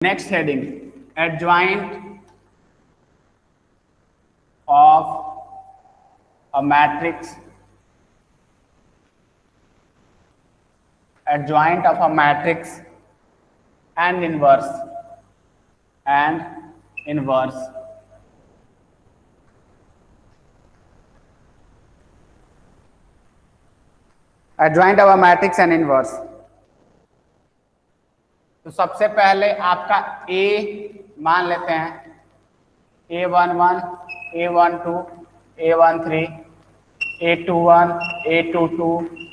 Next heading, adjoint of a matrix, adjoint of a matrix and inverse, and inverse. Adjoint of a matrix and inverse. तो सबसे पहले आपका A मान लेते हैं, A11, A12, A13, A21, A22,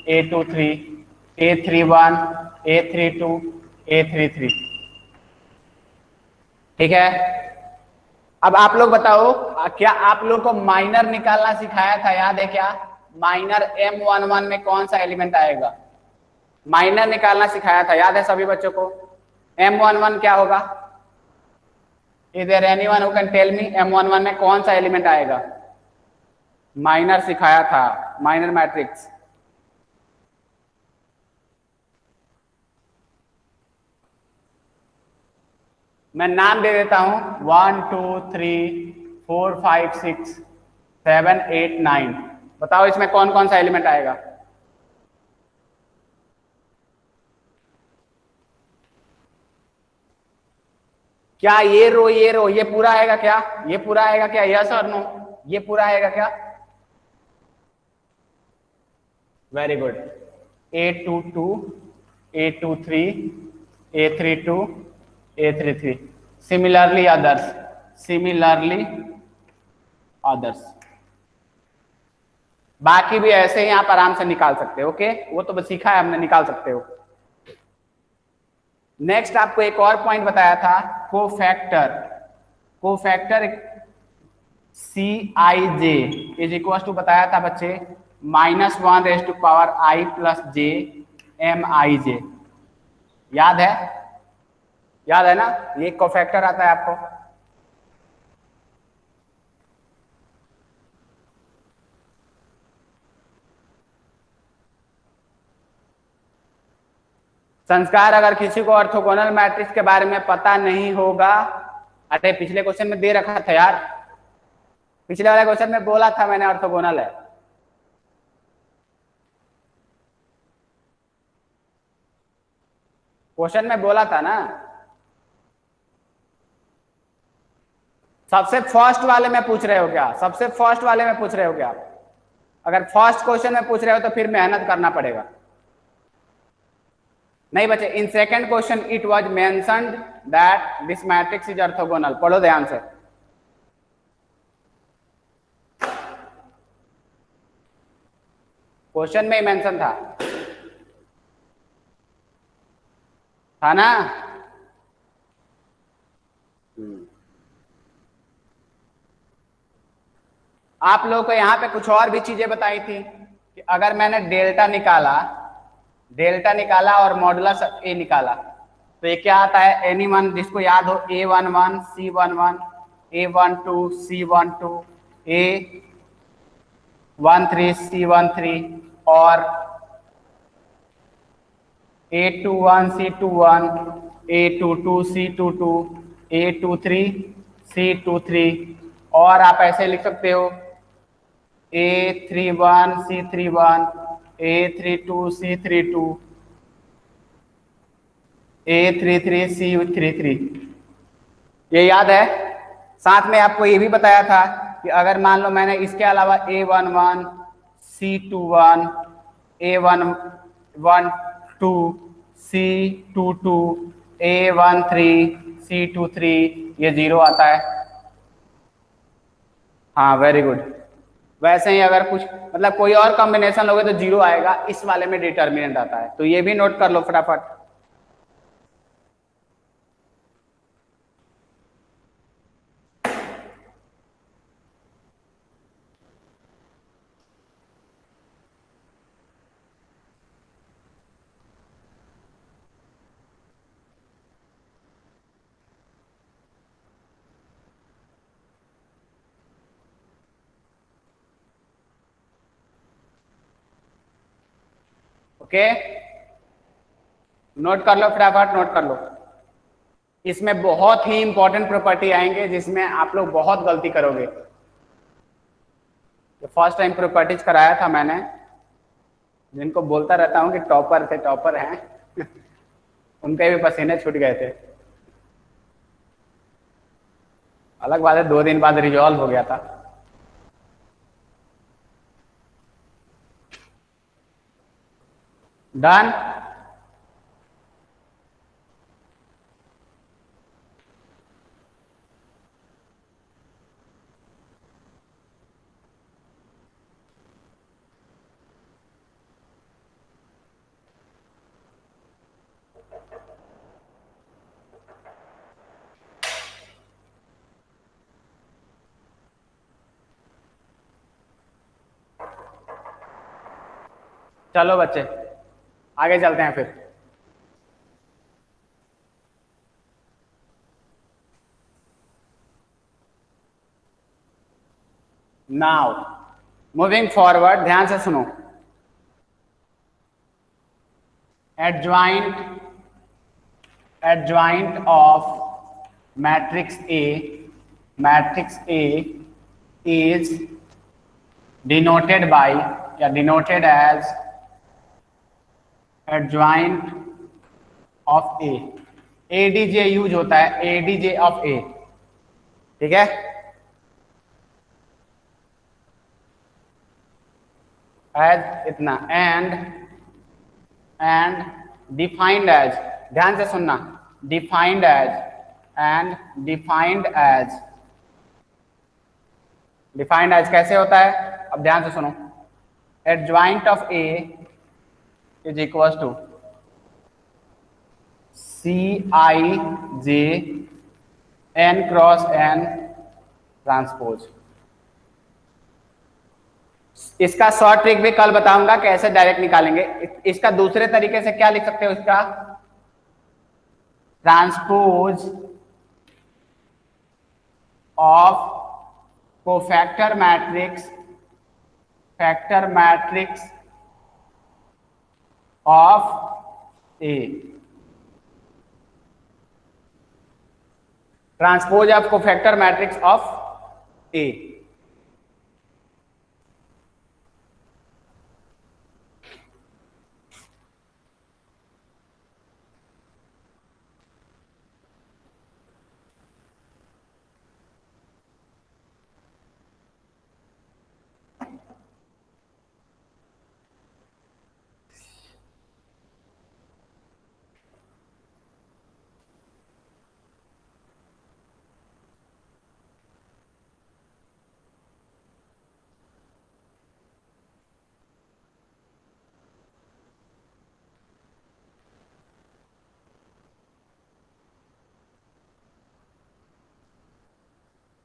A23, A31, A32, A33। ठीक है। अब आप लोग बताओ, क्या आप लोग को माइनर निकालना सिखाया था, याद है क्या? माइनर M11 में कौन सा एलिमेंट आएगा? माइनर निकालना सिखाया था, याद है सभी बच्चों को? M11 क्या होगा? Is there anyone who can tell me M11 में कौन सा एलिमेंट आएगा? माइनर सिखाया था, माइनर मैट्रिक्स। मैं नाम दे देता हूं, 1 2 3 4 5 6 7 8 9। बताओ इसमें कौन कौन सा एलिमेंट आएगा? क्या ये रो ये पूरा आएगा क्या? ये पूरा आएगा क्या? यस और नो? ये पूरा आएगा क्या? Very good. A22, A23, A32, A33। Similarly others, similarly others. बाकी भी ऐसे ही आप आराम से निकाल सकते हो। ओके, वो तो बस सीखा है हमने, निकाल सकते हो। नेक्स्ट आपको एक और पॉइंट बताया था, cofactor. Cofactor Cij is equal to बताया था बच्चे, -1⁻∗I+j Mij। याद है? याद है ना? ये कोफैक्टर आता है आपको। संस्कार, अगर किसी को ऑर्थोगोनल मैट्रिक्स के बारे में पता नहीं होगा, अरे पिछले क्वेश्चन में दे रखा था यार, पिछले वाले क्वेश्चन में बोला था मैंने ऑर्थोगोनल है। क्वेश्चन में बोला था ना। सबसे फर्स्ट वाले में पूछ रहे हो क्या? सबसे फर्स्ट वाले में पूछ रहे हो क्या? अगर फर्स्ट क्वेश्चन में पूछ रहे हो तो फिर मेहनत करना पड़ेगा। नहीं बच्चे, in second question it was mentioned that this matrix is orthogonal. पढ़ो ध्यान से। क्वेश्चन में ही मेंशन था ना? आप लोगों को यहाँ पे कुछ और भी चीजें बताई थी कि अगर मैंने डेल्टा निकाला और मॉडुलस ए निकाला तो ये क्या आता है? एनीवन जिसको याद हो, A11, C11, A12, C12, A13, C13 और A21, C21, A22, C22, A23, C23। और आप ऐसे लिख सकते हो A31, C31, A32, C32, A33, C33। ये याद है? साथ में आपको ये भी बताया था कि अगर मान लो मैंने इसके अलावा A11, C21, A112, C22, A13, C23, ये 0 आता है। हाँ वेरी गुड। वैसे ही अगर कुछ मतलब कोई और कॉम्बिनेशन लोगे तो 0 आएगा, इस वाले में डिटर्मिनेंट आता है। तो ये भी नोट कर लो फटाफट। ओके, नोट कर लो फटाफट, नोट कर लो। इसमें बहुत ही इंपॉर्टेंट प्रॉपर्टी आएंगे जिसमें आप लोग बहुत गलती करोगे। तो फर्स्ट टाइम प्रॉपर्टीज कराया था मैंने, जिनको बोलता रहता हूँ कि टॉपर थे, टॉपर हैं उनके भी पसीने छूट गए थे। अलग बात है 2 दिन बाद रिजॉल्व हो गया था। डन। चलो बच्चे आगे चलते हैं फिर। नाउ मूविंग फॉरवर्ड, ध्यान से सुनो। Adjoint of matrix A is denoted by या denoted as adjoint of A. ADJ use होता है, एडीजे ऑफ ए, ठीक है। एज इतना एंड डिफाइंड एज, ध्यान से सुनना, डिफाइंड एज डिफाइंड एज कैसे होता है, अब ध्यान से सुनो। Adjoint of A is equal to CIJ n cross n transpose. इसका शॉर्ट ट्रिक भी कल बताऊंगा कैसे डायरेक्ट निकालेंगे। इसका दूसरे तरीके से क्या लिख सकते हो, इसका transpose of cofactor matrix of A. Transpose of cofactor matrix of A.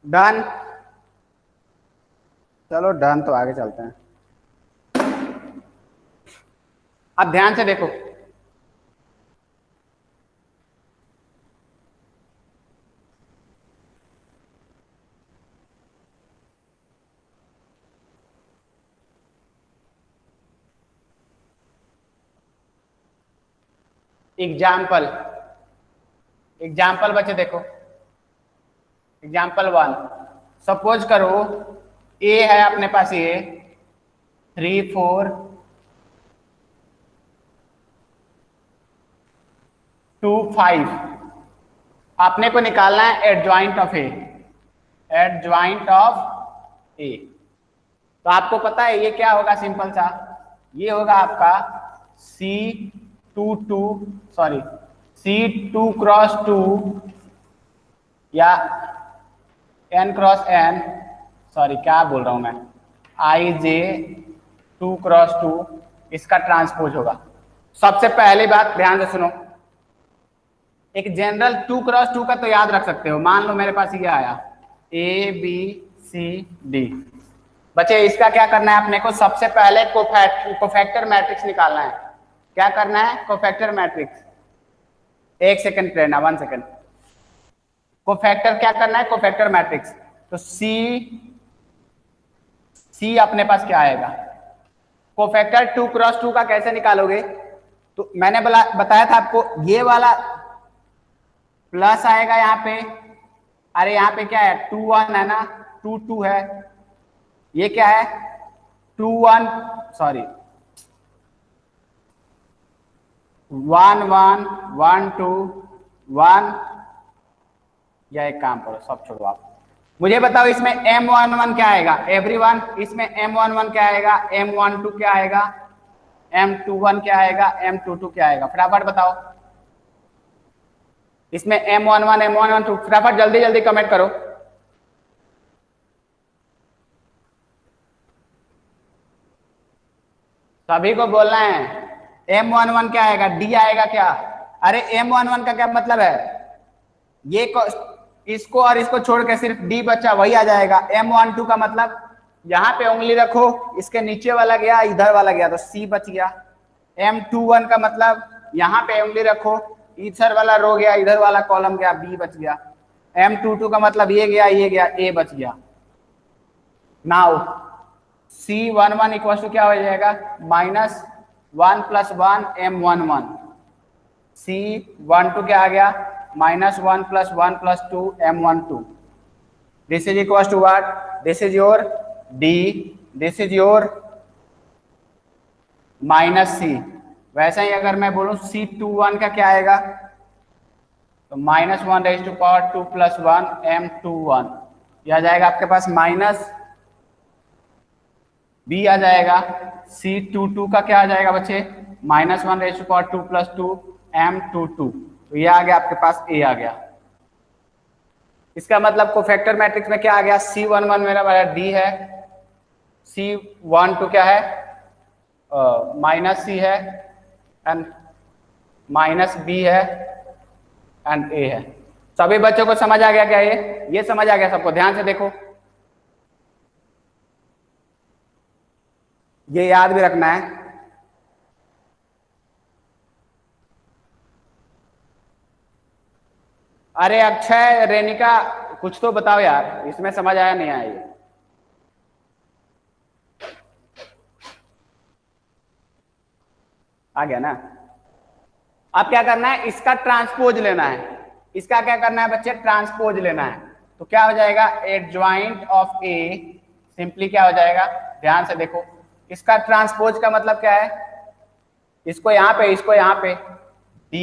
Done. चलो डन, तो आगे चलते हैं। अब ध्यान से देखो, एग्जाम्पल बच्चे देखो। एग्जाम्पल 1, सपोज करो ए है अपने पास, ये 3 4 2 5। आपने को निकालना है एडजॉइंट ऑफ ए, तो आपको पता है ये क्या होगा, सिंपल सा, ये होगा आपका C2 क्रॉस 2 या n क्रॉस n, सॉरी क्या बोल रहा हूं मैं, IJ2 क्रॉस 2, इसका ट्रांसपोज होगा। सबसे पहली बात ध्यान से सुनो, एक जनरल 2 क्रॉस 2 का तो याद रख सकते हो। मान लो मेरे पास ये आया ABCD। बच्चे इसका क्या करना है अपने को, सबसे पहले कोफैक्टर मैट्रिक्स निकालना है। क्या करना है, कोफैक्टर मैट्रिक्स। 1 सेकंड प्रेरणा, 1 सेकंड। कोफैक्टर क्या करना है, कोफैक्टर मैट्रिक्स। तो C अपने पास क्या आएगा, कोफैक्टर 2 क्रॉस 2 का कैसे निकालोगे, तो मैंने बताया था आपको, ये वाला प्लस आएगा यहाँ पे, अरे यहाँ पे क्या है 2 1 है ना, 2 2 है, ये क्या है 2 1 सॉरी 1 1 1 2 1, या एक काम करो सब छोड़ो आप, मुझे बताओ इसमें M11 क्या आएगा एवरीवन, इसमें M11 क्या आएगा, M12 क्या आएगा, M21 क्या आएगा, M22 क्या आएगा, फटाफट बताओ इसमें M11 M12 फटाफट जल्दी जल्दी कमेंट करो। सभी को बोलना है M11 क्या आएगा, D आएगा क्या, अरे M11 का क्या मतलब है, ये इसको और इसको छोड़ के सिर्फ D बचा वही आ जाएगा। M12 का मतलब यहाँ पे उंगली रखो, इसके नीचे वाला गया इधर वाला गया तो C बच गया। M21 का मतलब यहाँ पे उंगली रखो, इधर वाला रो गया इधर वाला कॉलम गया B बच गया। M22 का मतलब ये गया A बच गया। नाउ C11 इक्वल टू क्या हो जाएगा, -1 + 1 M11, C12 क्या आ गया, -1 + 1 + 2 M12, this is equal to what, this is your D, this is your -C। वैसे ही अगर मैं बोलूं C21 का क्या आएगा, तो -1⁻² + 1 M21, यह आ जाएगा आपके पास माइनस B आ जाएगा। C22 का क्या आ जाएगा बच्चे, -1⁻² + 2 M22, तो ये आ गया आपके पास A आ गया। इसका मतलब कोफैक्टर मैट्रिक्स में क्या आ गया, C11 मेरा वाला D है, C12 क्या है -C है, एंड -B है एंड A है। सभी बच्चों को समझ आ गया क्या, ये समझ आ गया सबको, ध्यान से देखो, ये याद भी रखना है। अरे अक्षय रेनिका कुछ तो बताओ यार, इसमें समझ आया नहीं आया, ये आ गया ना। अब क्या करना है, इसका ट्रांसपोज लेना है, इसका क्या करना है बच्चे, ट्रांसपोज लेना है। तो क्या हो जाएगा, एडजॉइंट ऑफ ए सिंपली क्या हो जाएगा, ध्यान से देखो, इसका ट्रांसपोज का मतलब क्या है, इसको यहाँ पे D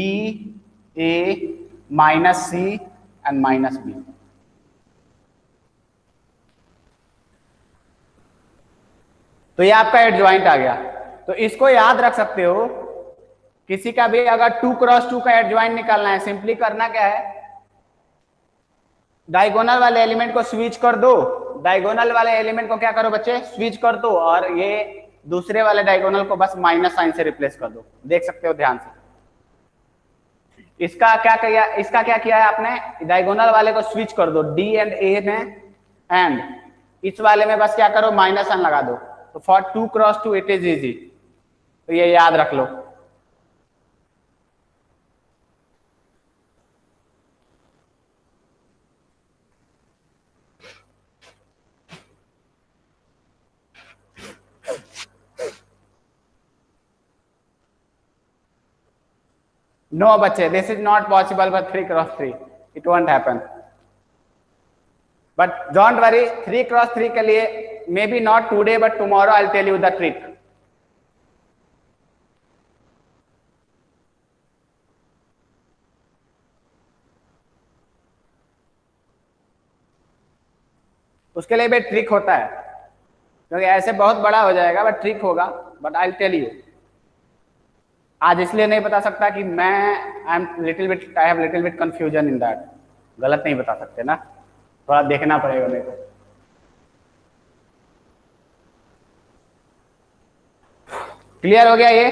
A -C and -B, तो ये आपका एडजॉइंट आ गया। तो इसको याद रख सकते हो, किसी का भी अगर 2 × 2 का एडजॉइंट निकालना है, सिंपली करना क्या है, डायगोनल वाले एलिमेंट को स्विच कर दो, डायगोनल वाले एलिमेंट को क्या करो बच्चे, स्विच कर दो, और ये दूसरे वाले डायगोनल को बस माइनस साइन से रिप्लेस कर दो, देख सकते हो ध्यान से। इसका क्या किया है आपने, डायगोनल वाले को स्विच कर दो D एंड A में, एंड इस वाले में बस क्या करो माइनस n लगा दो, तो फॉर 2 × 2 इट इज इजी, तो ये याद रख लो। नो बच्चे, this is not possible for 3 × 3, it won't happen, but don't worry, 3 × 3 के लिए may be not today but tomorrow I will tell you the trick. उसके लिए भी ट्रिक होता है, क्योंकि ऐसे बहुत बड़ा हो जाएगा, बट ट्रिक होगा, but I will tell you. आज इसलिए नहीं बता सकता कि मैं I have little bit confusion in that, गलत नहीं बता सकते ना, थोड़ा देखना पड़ेगा मेरे को। क्लियर हो गया ये,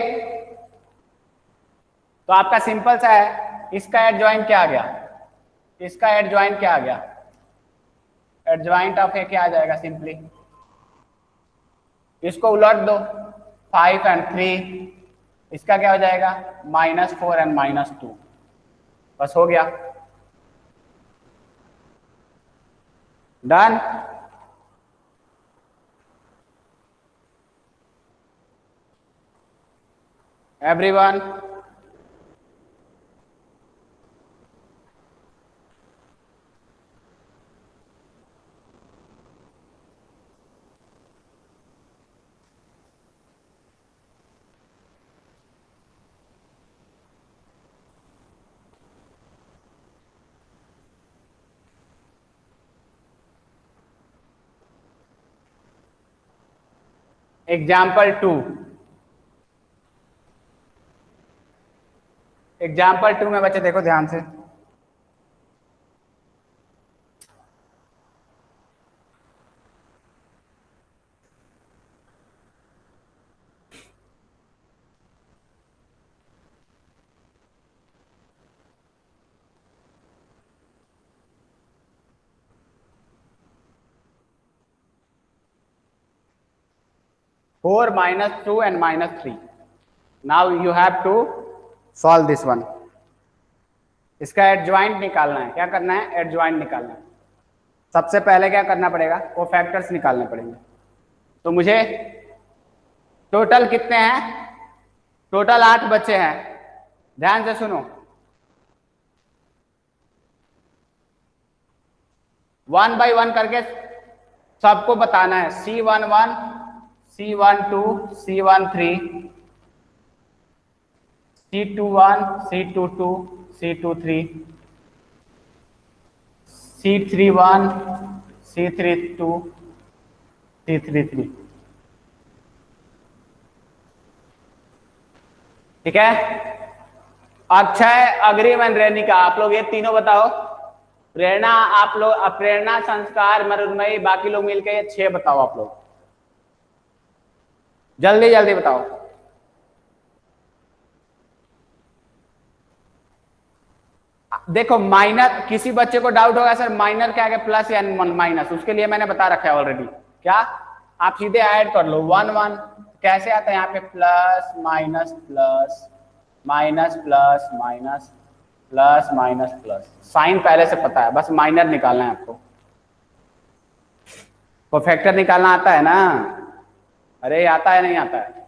तो आपका सिंपल सा है, इसका एडजॉइंट क्या आ गया, इसका एडजॉइंट क्या आ गया, एडजॉइंट ऑफ ए क्या आ जाएगा, सिंपली इसको उलट दो, 5 एंड 3, इसका क्या हो जाएगा, -4 एंड -2, बस हो गया, डन। एवरीवन एग्जाम्पल 2, एग्जाम्पल 2 में बच्चे देखो ध्यान से। Four -2 and -3। Now you have to solve this one. इसका एडजॉइंट निकालना है। क्या करना है? एडजॉइंट निकालना है। सबसे पहले क्या करना पड़ेगा? कोफैक्टर्स निकालने पड़ेंगे। तो मुझे टोटल कितने हैं? टोटल 8 बच्चे हैं। ध्यान से सुनो, 1 by 1 करके सबको बताना है। C11, C12, C13, C21, C22, C23, C31, C32, C33। ठीक है? अक्षय, अग्रिम, रेनिका, आप लोग ये तीनों बताओ। प्रेरणा, आप लोग प्रेरणा, संस्कार, मरुदमयी, बाकी लोग मिलके ये 6 बताओ आप लोग। जल्दी जल्दी बताओ। देखो माइनर, किसी बच्चे को डाउट होगा सर माइनर क्या है, प्लस या माइनस, उसके लिए मैंने बता रखा है ऑलरेडी। क्या आप सीधे ऐड कर लो 1 1। कैसे आता है यहाँ पे? Plus minus plus minus plus minus plus minus plus. Sign पहले से पता है, बस माइनर निकालना है आपको। कोफैक्टर निकालना आता है ना? अरे आता है, नहीं आता है?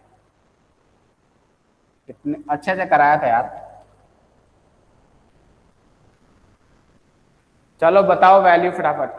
कितने अच्छे से कराया था यार। चलो बताओ वैल्यू फटाफट।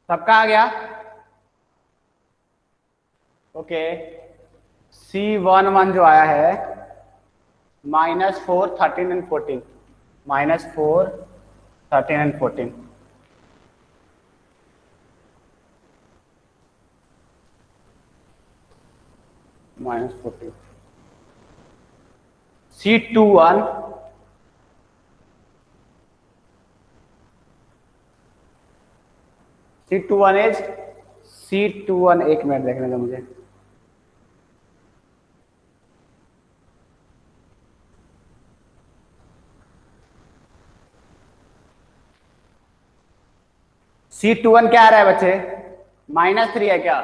सबका आ गया? ओके। C11 जो आया है -4 13 and 14, -4 13 and 14। -14। C21 C21 is C21, एक मिनट देखने दो मुझे। C21 क्या आ रहा है बच्चे? -3 है क्या?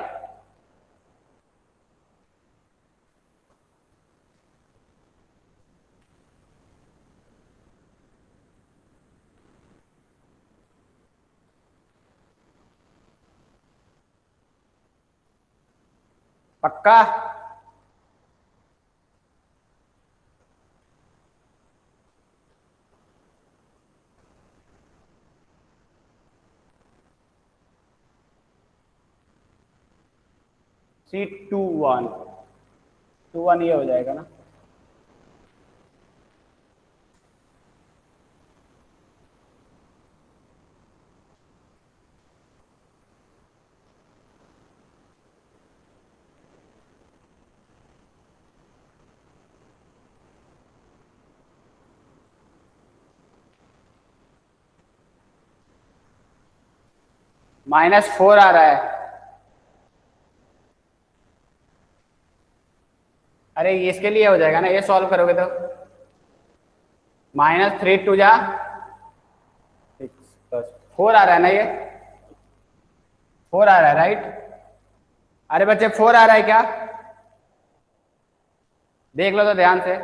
पक्का? C21 ये हो जाएगा ना? -4 आ रहा है। अरे ये इसके लिए हो जाएगा ना, ये सॉल्व करोगे तो। -3 2 जा 4 आ रहा है ना, ये 4 आ रहा है राइट? अरे बच्चे 4 आ रहा है क्या? देख लो तो ध्यान से।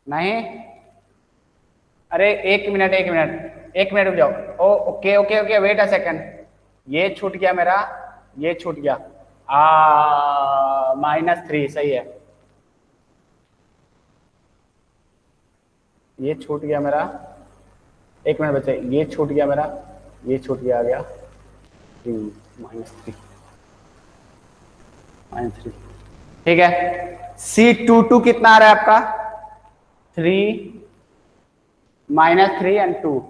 नहीं? अरे एक मिनट रुक जाओ। Oh okay okay okay, wait a second. ये छूट गया मेरा, ये छूट गया। -3 सही है। ये छूट गया मेरा, एक मिनट बच्चे, ये छूट गया मेरा, ये छूट गया, आ गया -3 -3। ठीक है। C22 कितना आ रहा है आपका? 3 -3 एंड 2,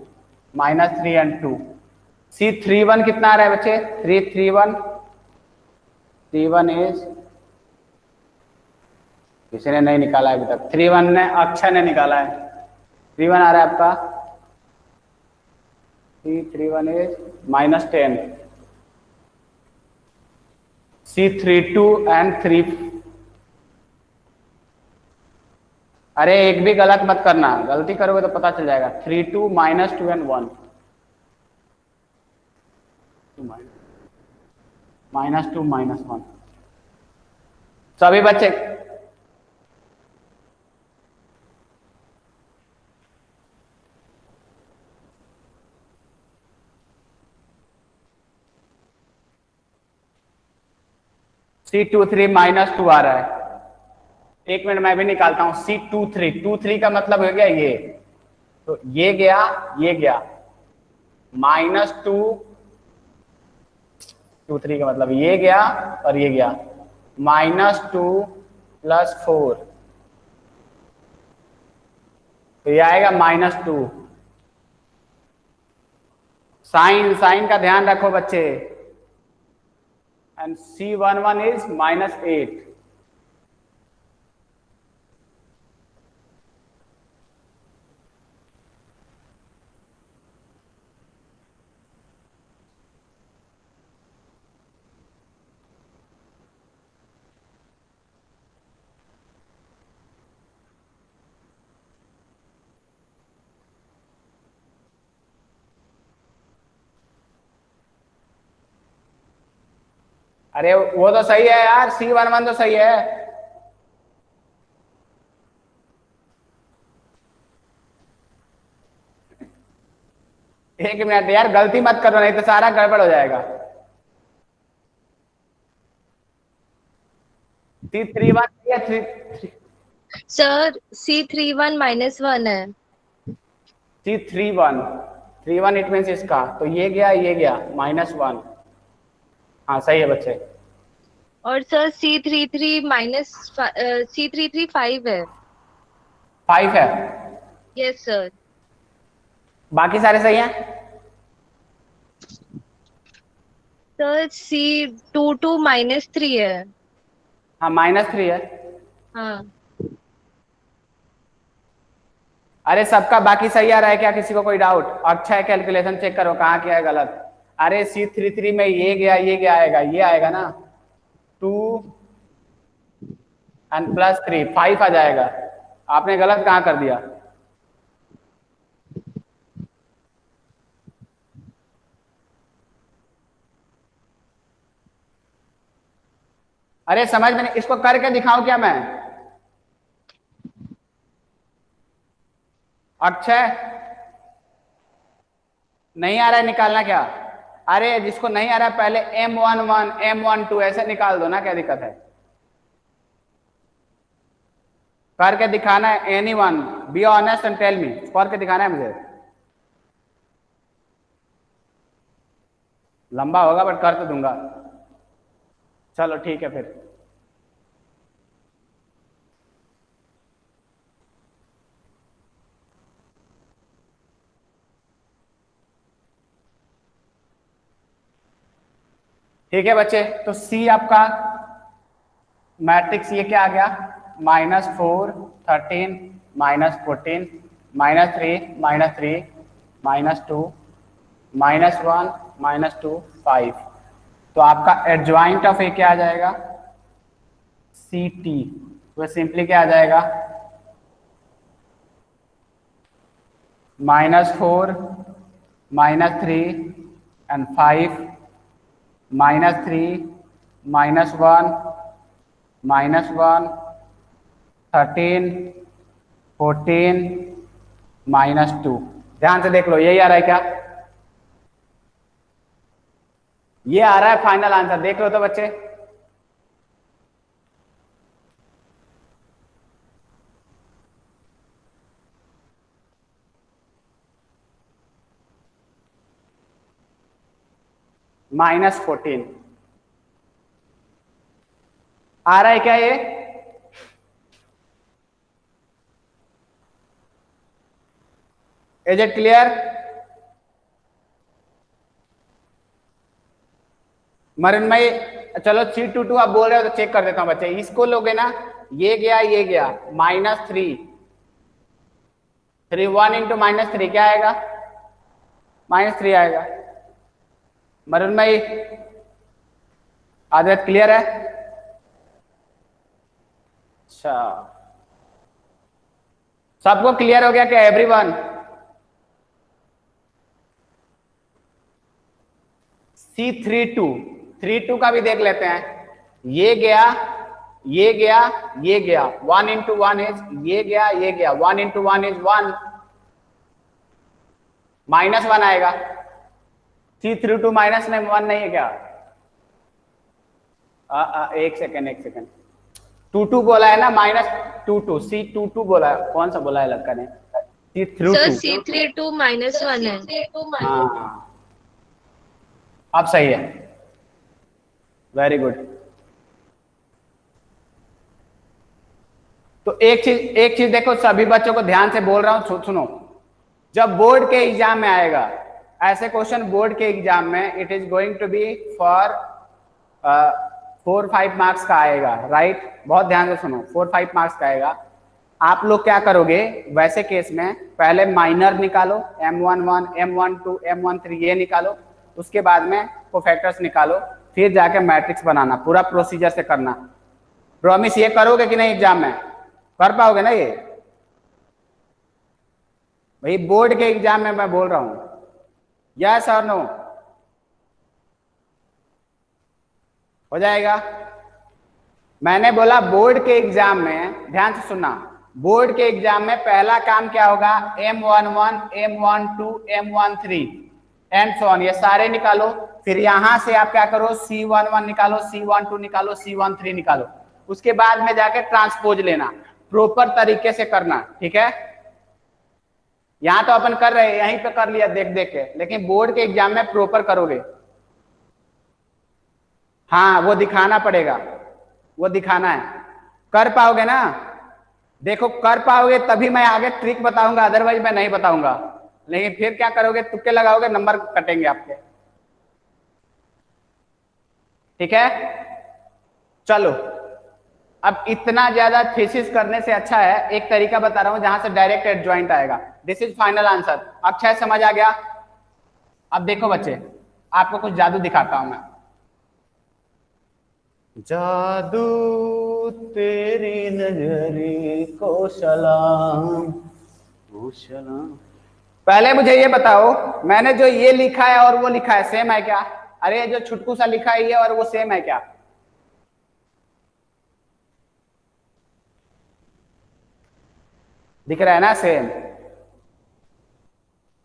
-3 एंड 2। C31 कितना आ रहा है बच्चे? 331 इज, किसी ने नहीं निकाला है अभी तक। 31 ने, अक्षय ने निकाला है। 31 आ रहा है आपका। C31 is -10। C32 and 3। अरे एक भी गलत मत करना, गलती करोगे तो पता चल जाएगा। 32 -2 एंड 1, -2 -1। सभी बच्चे C23 -2 आ रहा है। एक मिनट मैं भी निकालता हूं। C23 का मतलब हो गया ये, तो ये गया, ये गया -2, 23 का मतलब ये गया और ये गया। -2 + 4, तो ये आएगा -2। साइन, साइन का ध्यान रखो बच्चे। And C11 is -8। अरे वो तो सही है यार, C11 तो सही है। एक मिनट यार, गलती मत करो नहीं तो सारा गड़बड़ हो जाएगा। C31 या सर C31 -1 है। C31, 31 इट मीन इसका, तो ये गया, ये गया -1। हाँ सही है बच्चे। और सर C33 5 है। 5 है। Yes sir. बाकी सारे सही हैं? सर C22 -3 है। हाँ -3 है। हाँ। अरे सबका बाकी सही आ रहा है क्या, किसी को कोई डाउट? अक्षय कैलकुलेशन चेक करो कहाँ क्या है गलत। अरे C33 में ये क्या आएगा, ये आएगा ना 2 एंड प्लस 3 5 आ जाएगा। आपने गलत कहाँ कर दिया? अरे समझ में नहीं, इसको करके दिखाऊं क्या मैं? अक्षय नहीं आ रहा है निकालना क्या? अरे जिसको नहीं आ रहा है पहले M11 M12 ऐसे निकाल दो ना, क्या दिक्कत है? करके दिखाना है, anyone be honest and tell me, करके दिखाना है मुझे। लंबा होगा बट कर तो दूंगा। चलो ठीक है फिर। ठीक है बच्चे, तो सी आपका मैट्रिक्स ये क्या आ गया, -4 13 -14 -3 -2 -1 -2 5। तो आपका एडजॉइंट ऑफ ए क्या आ जाएगा, सी टी। तो सिंपली क्या आ जाएगा, -4 -3 एंड 5 -3 -1 -1 13 14 -2। ध्यान से देख लो, यही आ रहा है क्या? ये आ रहा है फाइनल आंसर, देख लो तो बच्चे। -14 आ रहा है क्या ये? Is it clear? मरनमय, चलो C22 आप बोल रहे हो तो चेक कर देता हूं बच्चे, इसको लोगे ना, ये गया -3 3 1 इंटू -3 क्या आएगा, -3 आएगा। मरनमय आदत क्लियर है? अच्छा, सबको क्लियर हो गया क्या एवरीवन? C32 का भी देख लेते हैं। ये गया 1 इंटू 1 इज ये गया 1 इंटू 1 इज 1 -1 आएगा। C32 माइनस में 1 नहीं है क्या? एक सेकेंड 22 बोला है ना, -22 C22 बोला है, कौन सा बोला है लड़का ने? सर C32 C32 -1 है। हाँ, अब सही है, वेरी गुड। तो एक चीज देखो, सभी बच्चों को ध्यान से बोल रहा हूं, सुनो। जब बोर्ड के एग्जाम में आएगा ऐसे क्वेश्चन, बोर्ड के एग्जाम में it is going to be for 4-5 marks का आएगा, राइट? बहुत ध्यान से सुनो, 4-5 मार्क्स का आएगा। आप लोग क्या करोगे वैसे केस में, पहले माइनर निकालो, M11 M12 M13 ये निकालो, उसके बाद में कोफैक्टर्स निकालो, फिर जाके मैट्रिक्स बनाना, पूरा प्रोसीजर से करना। प्रॉमिस ये करोगे कि नहीं एग्जाम में? कर पाओगे ना ये? भाई बोर्ड के एग्जाम में मैं बोल रहा हूं, यस और नो? हो जाएगा? मैंने बोला बोर्ड के एग्जाम में, ध्यान से सुनना, बोर्ड के एग्जाम में पहला काम क्या होगा, M11 M12 M13 and so on, ये सारे निकालो। फिर यहां से आप क्या करो, C11 निकालो, C12 निकालो, C13 निकालो। उसके बाद में जाके ट्रांसपोज लेना, प्रॉपर तरीके से करना, ठीक है? यहां तो अपन कर रहे हैं, यहीं पे कर लिया देख देख के, लेकिन बोर्ड के एग्जाम में प्रॉपर करोगे। हाँ वो दिखाना पड़ेगा, वो दिखाना है। कर पाओगे ना? देखो कर पाओगे तभी मैं आगे ट्रिक बताऊंगा, अदरवाइज मैं नहीं बताऊंगा। लेकिन फिर क्या करोगे, तुक्के लगाओगे, नंबर कटेंगे आपके। ठीक है, चलो अब इतना ज्यादा थीसिस करने से अच्छा है एक तरीका बता रहा हूं जहां से डायरेक्ट एडजॉइंट आएगा। This is final answer. Akshay समझ आ गया? अब देखो बच्चे, आपको कुछ जादू दिखाता हूं मैं। जादू तेरी नजरी को सलाम, ओ सलाम। पहले मुझे ये बताओ, मैंने जो ये लिखा है और वो लिखा है सेम है क्या? अरे जो छुटकू सा लिखा है ये और वो सेम है क्या? दिख रहा है ना? सेम,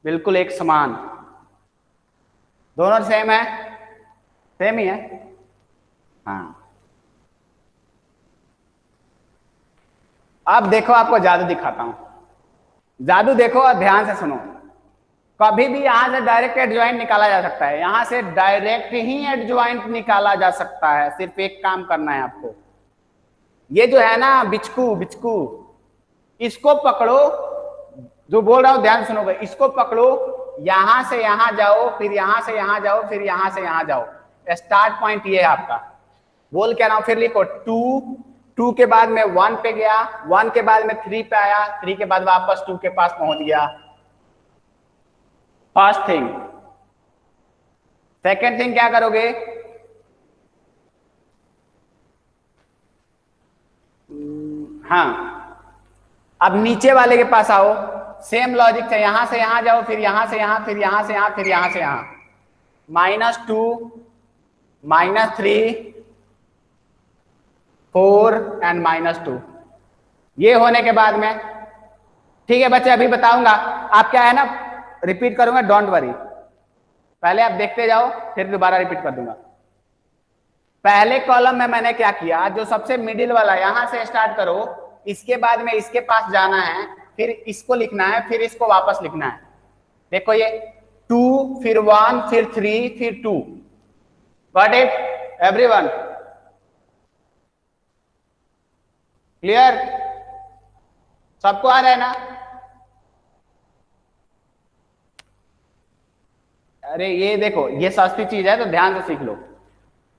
बिल्कुल एक समान, दोनों सेम है, सेम ही है। हाँ, अब देखो आपको जादू दिखाता हूं। जादू देखो और ध्यान से सुनो। कभी भी यहां से डायरेक्ट एडजॉइंट निकाला जा सकता है, यहां से डायरेक्ट ही एडजॉइंट निकाला जा सकता है। सिर्फ एक काम करना है आपको, ये जो है ना बिचकू, बिचकू, इसको पकड़ो। जो बोल रहा हूं ध्यान सुनोगे, इसको पकड़ो, यहां से यहां जाओ, फिर यहां से यहां जाओ, फिर यहां से यहां जाओ। स्टार्ट पॉइंट ये है आपका। बोल क्या रहा हूं, फिर लिखो 2, 2 के बाद में 1 पे गया, 1 के बाद में 3 पे आया, 3 के बाद वापस 2 के पास पहुंच गया। First thing. सेकेंड थिंग क्या करोगे? हाँ, अब नीचे वाले के पास आओ, सेम लॉजिक से यहां से यहां जाओ, फिर यहां से यहां, फिर यहां से यहां, फिर यहां से यहां। -2, -3, 4 एंड -2। ये होने के बाद में, ठीक है बच्चे, अभी बताऊंगा। आप क्या है ना, रिपीट करूंगा, डोंट वरी। पहले आप देखते जाओ, फिर दोबारा रिपीट कर दूंगा। पहले कॉलम में मैंने क्या किया, जो सबसे मिडिल वाला, यहां से स्टार्ट करो, इसके बाद में इसके पास जाना है, फिर इसको लिखना है, फिर इसको वापस लिखना है। देखो ये 2, फिर 1, फिर 3, फिर 2। Got it everyone? क्लियर? सबको आ रहा है ना? अरे ये देखो, ये सस्ती चीज है तो ध्यान से सीख लो।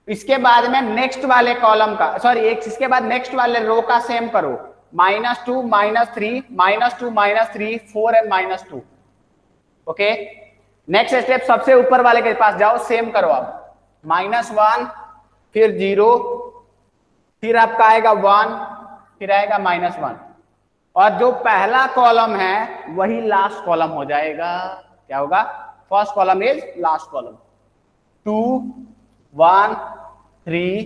इसके बाद में नेक्स्ट वाले कॉलम का, सॉरी एक इसके बाद नेक्स्ट वाले रो का सेम करो। -2, -3, -2, -3, 4 एंड -2। ओके, नेक्स्ट स्टेप, सबसे ऊपर वाले के पास जाओ, सेम करो आप। -1, फिर 0, फिर आपका आएगा 1, फिर आएगा -1। और जो पहला कॉलम है वही लास्ट कॉलम हो जाएगा। क्या होगा? First column is last column. 2, 1, 3,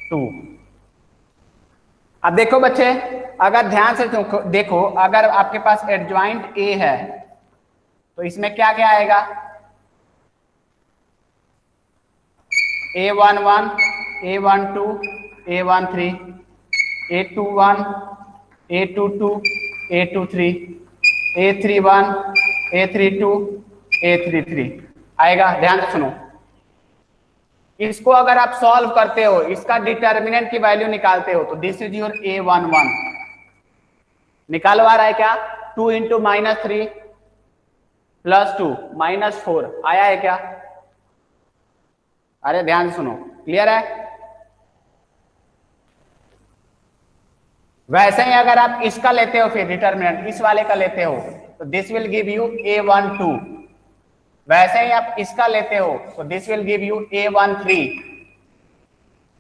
2। अब देखो बच्चे, अगर ध्यान से देखो, अगर आपके पास एडजॉइंट ए है तो इसमें क्या क्या आएगा? A11, A12, A13, A21, A22, A23, A31, A32, A33 आएगा। ध्यान से सुनो, इसको अगर आप सॉल्व करते हो, इसका डिटर्मिनेंट की वैल्यू निकालते हो, तो दिस इज योर A11। निकालो, आ रहा है क्या? 2 इंटू -3 +2 -4 आया है क्या? अरे ध्यान से सुनो, क्लियर है? वैसे ही अगर आप इसका लेते हो, फिर डिटर्मिनेंट इस वाले का लेते हो, तो this will give you A12। वैसे ही आप इसका लेते हो तो this will give you A13।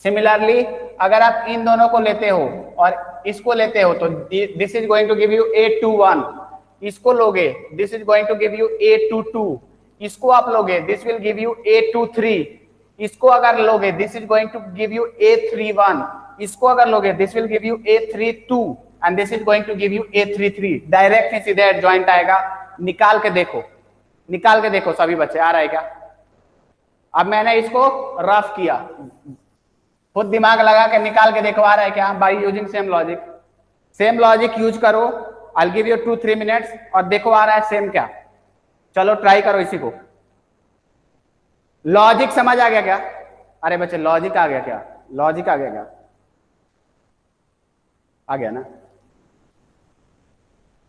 Similarly अगर आप इन दोनों को लेते हो और इसको लेते हो तो this is going to give you A21। इसको लोगे, this is going to give you A22। इसको आप लोगे, this will give you A23। इसको अगर लोगे, this is going to give you A31। इसको अगर लोगे, this will give you A32 and this is going to give you A33। Direct ही सीधे एडजॉइंट आएगा। निकाल के देखो, निकाल के देखो सभी बच्चे, आ रहा है क्या? अब मैंने इसको रफ किया, खुद दिमाग लगा के निकाल के देखो, आ रहा है क्या? By using same logic. Same logic use करो, I will give you 2-3 minutes और देखो आ रहा है सेम क्या। चलो ट्राई करो इसी को। लॉजिक समझ आ गया क्या? अरे बच्चे लॉजिक आ गया क्या? लॉजिक आ गया क्या? आ गया ना?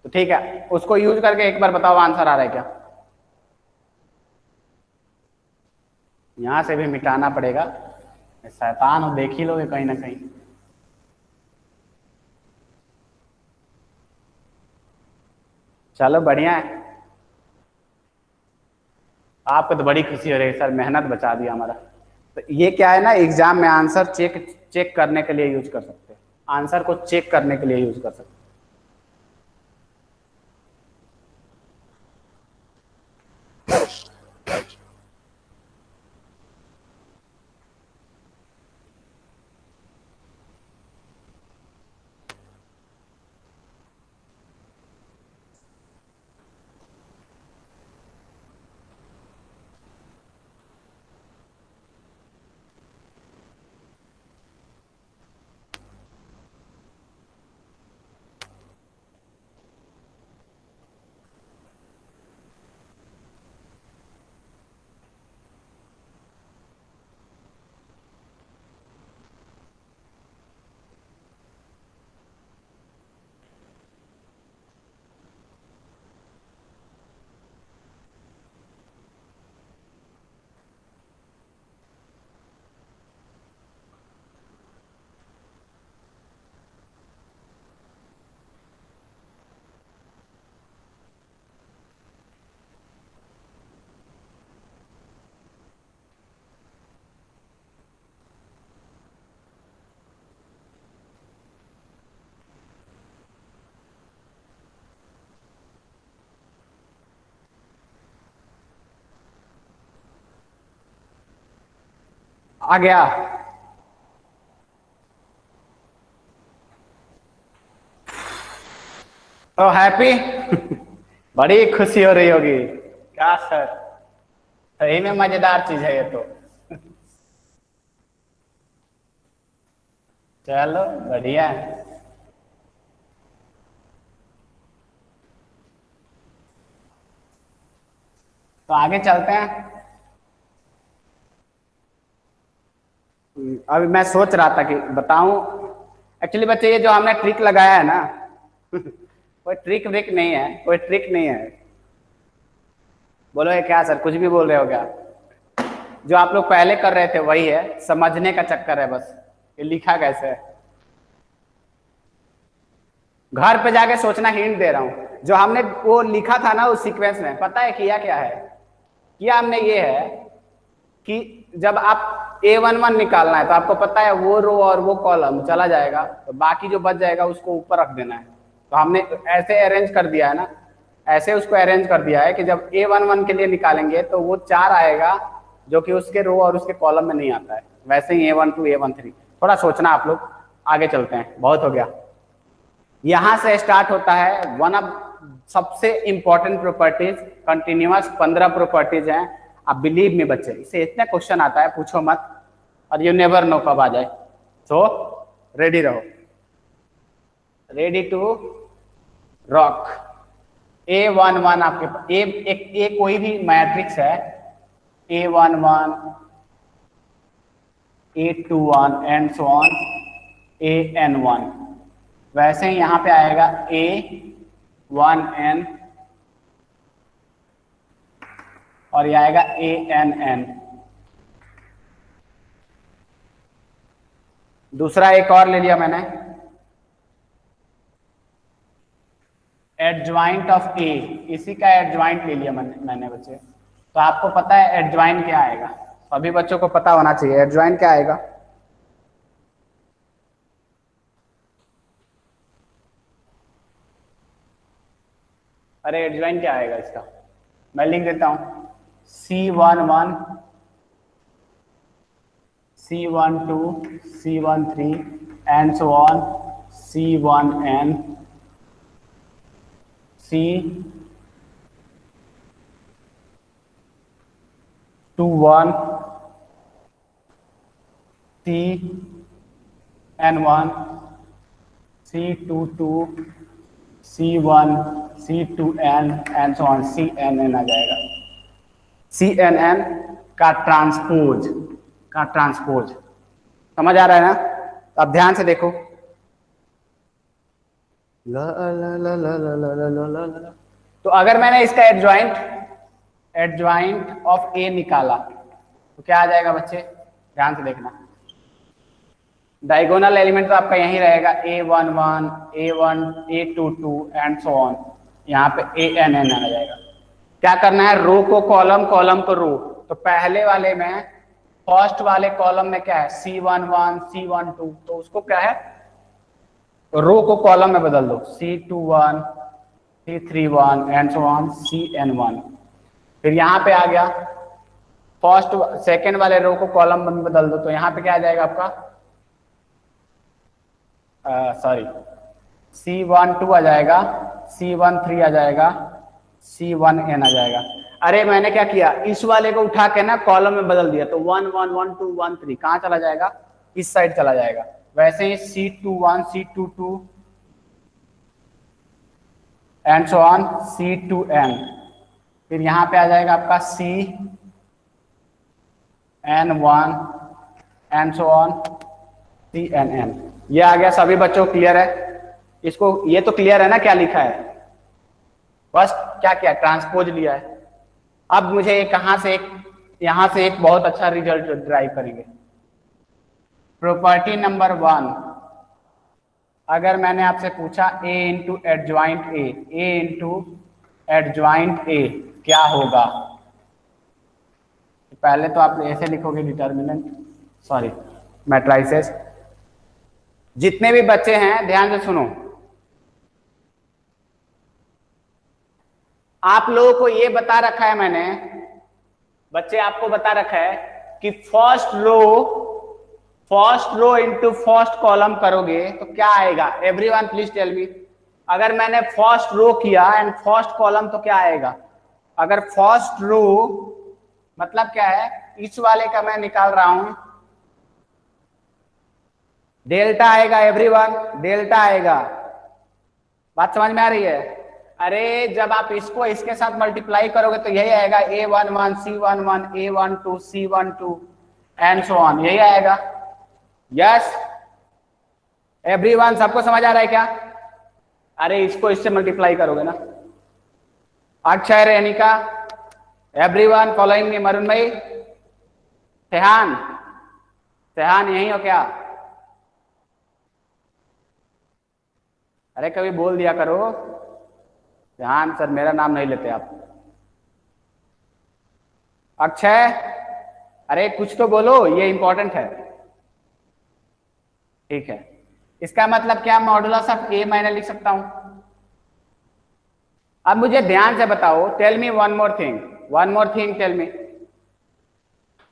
तो ठीक है, उसको यूज करके एक बार बताओ आंसर आ रहा है क्या? यहां से भी मिटाना पड़ेगा, शैतान हो, देख ही लोगे कहीं ना कहीं। चलो बढ़िया है, आपको तो बड़ी खुशी हो रही है सर, मेहनत बचा दिया हमारा। तो ये क्या है ना, एग्जाम में आंसर चेक चेक करने के लिए यूज कर सकते हैं, आंसर को चेक करने के लिए यूज कर सकते हैं। आ गया। तो हैप्पी बड़ी खुशी हो रही होगी क्या सर, सही में मजेदार चीज है ये तो। चलो बढ़िया है। तो आगे चलते हैं। अभी मैं सोच रहा था कि बताऊं, एक्चुअली बच्चे ये जो हमने ट्रिक लगाया है ना कोई ट्रिक व्रिक नहीं है, कोई ट्रिक नहीं है। बोलो ये क्या सर, कुछ भी बोल रहे हो क्या? जो आप लोग पहले कर रहे थे वही है, समझने का चक्कर है बस, ये लिखा कैसे है। घर पे जाके सोचना, हिंट दे रहा हूं, जो हमने वो लिखा था ना उस सीक्वेंस में, पता है किया क्या है? किया हमने ये है कि जब आप A11 निकालना है तो आपको पता है वो रो और वो कॉलम चला जाएगा, तो बाकी जो बच जाएगा उसको ऊपर रख देना है। तो हमने ऐसे अरेंज कर दिया है ना, ऐसे उसको अरेंज कर दिया है कि जब A11 के लिए निकालेंगे तो वो 4 आएगा जो कि उसके रो और उसके कॉलम में नहीं आता है। वैसे ही A12 A13, थोड़ा सोचना आप लोग। आगे चलते हैं, बहुत हो गया। यहां से स्टार्ट होता है वन ऑफ सबसे इंपॉर्टेंट प्रॉपर्टीज, कंटिन्यूअस 15 प्रॉपर्टीज हैं। आप बिलीव में बच्चे, इसे इतना क्वेश्चन आता है पूछो मत, और यू नेवर नो कब आ जाए। सो रेडी रहो, रेडी टू रॉक। A11 आपके पास ए कोई भी मैट्रिक्स है, A11 A21 and so on AN1। वैसे ही यहां पे आएगा A1N और ये आएगा ANN। दूसरा एक और ले लिया मैंने, एडज्वाइंट ऑफ A, इसी का एडज्वाइंट ले लिया मैंने बच्चे। तो आपको पता है एडज्वाइंट क्या आएगा, सभी बच्चों को पता होना चाहिए एडज्वाइंट क्या आएगा। अरे एडज्वाइंट क्या आएगा इसका, मैं लिख देता हूं, C11 C12 C13 and so on C1N C21 CN1 C22 C1 C2N and so on CNN आ जाएगा। CNN का ट्रांसपोज समझ आ रहा है ना? तो अब ध्यान से देखो, ला ला ला ला ला ला ला ला ला। तो अगर मैंने इसका एडज्वाइंट ऑफ A निकाला तो क्या आ जाएगा बच्चे, ध्यान से देखना। डायगोनल एलिमेंट तो आपका यहीं रहेगा, A11 A1 A22 and so on. यहाँ पे ANN आ जाएगा। क्या करना है, रो को कॉलम, कॉलम को रो। तो पहले वाले में, फर्स्ट वाले कॉलम में क्या है, C11 C12, तो उसको क्या है, रो को कॉलम में बदल दो, C21 C31 and so on CN1। फिर यहाँ पे आ गया फर्स्ट सेकेंड वाले रो को कॉलम में बदल दो, तो यहाँ पे क्या आ जाएगा आपका, सॉरी C12 आ जाएगा, C13 आ जाएगा, C1N आ जाएगा। अरे मैंने क्या किया, इस वाले को उठा के ना कॉलम में बदल दिया, तो 1 1 1 2 1 3 कहाँ चला जाएगा, इस साइड चला जाएगा। वैसे ही C21 C22 and so on C2N। फिर यहाँ पे आ जाएगा आपका CN1 and so on CNN। ये आ गया। सभी बच्चों क्लियर है इसको, ये तो क्लियर है ना क्या लिखा है, बस क्या क्या ट्रांसपोज लिया है। अब मुझे कहां से एक, यहां से एक बहुत अच्छा रिजल्ट ड्राइव करेंगे। प्रॉपर्टी नंबर 1, अगर मैंने आपसे पूछा A into adjoint A into adjoint A क्या होगा, पहले तो आप ऐसे लिखोगे डिटर्मिनेंट, सॉरी मैट्रिसेस। जितने भी बच्चे हैं ध्यान से सुनो, आप लोगों को ये बता रखा है मैंने, बच्चे आपको बता रखा है कि first row into first column करोगे तो क्या आएगा। एवरीवन प्लीज टेल मी, अगर मैंने फर्स्ट रो किया एंड फर्स्ट कॉलम तो क्या आएगा। अगर फर्स्ट रो मतलब क्या है, इस वाले का मैं निकाल रहा हूं, डेल्टा आएगा, एवरीवन डेल्टा आएगा, बात समझ में आ रही है। अरे जब आप इसको इसके साथ मल्टीप्लाई करोगे तो यही आएगा, A11 C11 A12 C12 and so on, यही आएगा। यस एवरीवन, सबको समझ आ रहा है क्या। अरे इसको इससे मल्टीप्लाई करोगे ना। अक्षय, रेनिका, एवरीवन फॉलोइंग मी, मरुण भाई, सेहान, सेहान यही हो क्या। अरे कभी बोल दिया करो, ध्यान सर मेरा नाम नहीं लेते आप। अक्षय, अरे कुछ तो बोलो, ये इंपॉर्टेंट है। ठीक है, इसका मतलब क्या, मॉडुलस ऑफ A मैंने लिख सकता हूं। अब मुझे ध्यान से बताओ, tell me one more thing, tell me,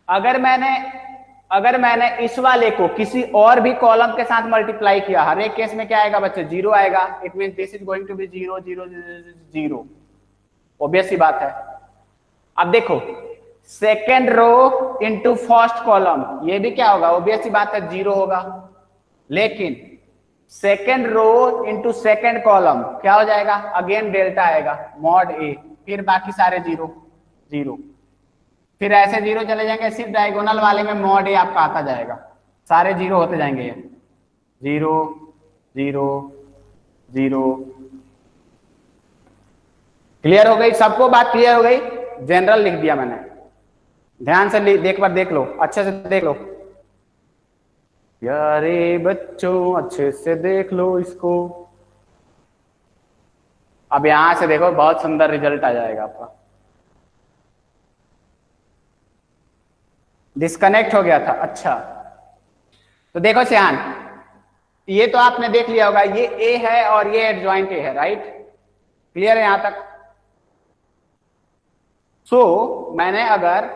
अगर मैंने इस वाले को किसी और भी कॉलम के साथ मल्टीप्लाई किया, हर एक केस में क्या आएगा बच्चे, 0 आएगा। It mean this is going to be 0 0 0, obvious सी बात है। अब देखो, second row into first column, ये भी क्या होगा, ऑब्वियस सी बात है 0 होगा। लेकिन second row into second column क्या हो जाएगा, अगेन डेल्टा आएगा, मॉड A, फिर बाकी सारे 0 0, फिर ऐसे 0 चले जाएंगे, सिर्फ डायगोनल वाले में मॉड A आपका आता जाएगा, सारे 0 होते जाएंगे, ये 0 0 0। क्लियर हो गई सबको, बात क्लियर हो गई। जनरल लिख दिया मैंने, ध्यान से एक बार देख लो, अच्छे से देख लो यारे बच्चों, अच्छे से देख लो इसको। अब यहां से देखो, बहुत सुंदर रिजल्ट आ जाएगा आपका। डिस्कनेक्ट हो गया था, अच्छा तो देखो श्यान, ये तो आपने देख लिया होगा, ये A है और ये एडजॉइंट A है, राइट। क्लियर है यहां तक। सो मैंने अगर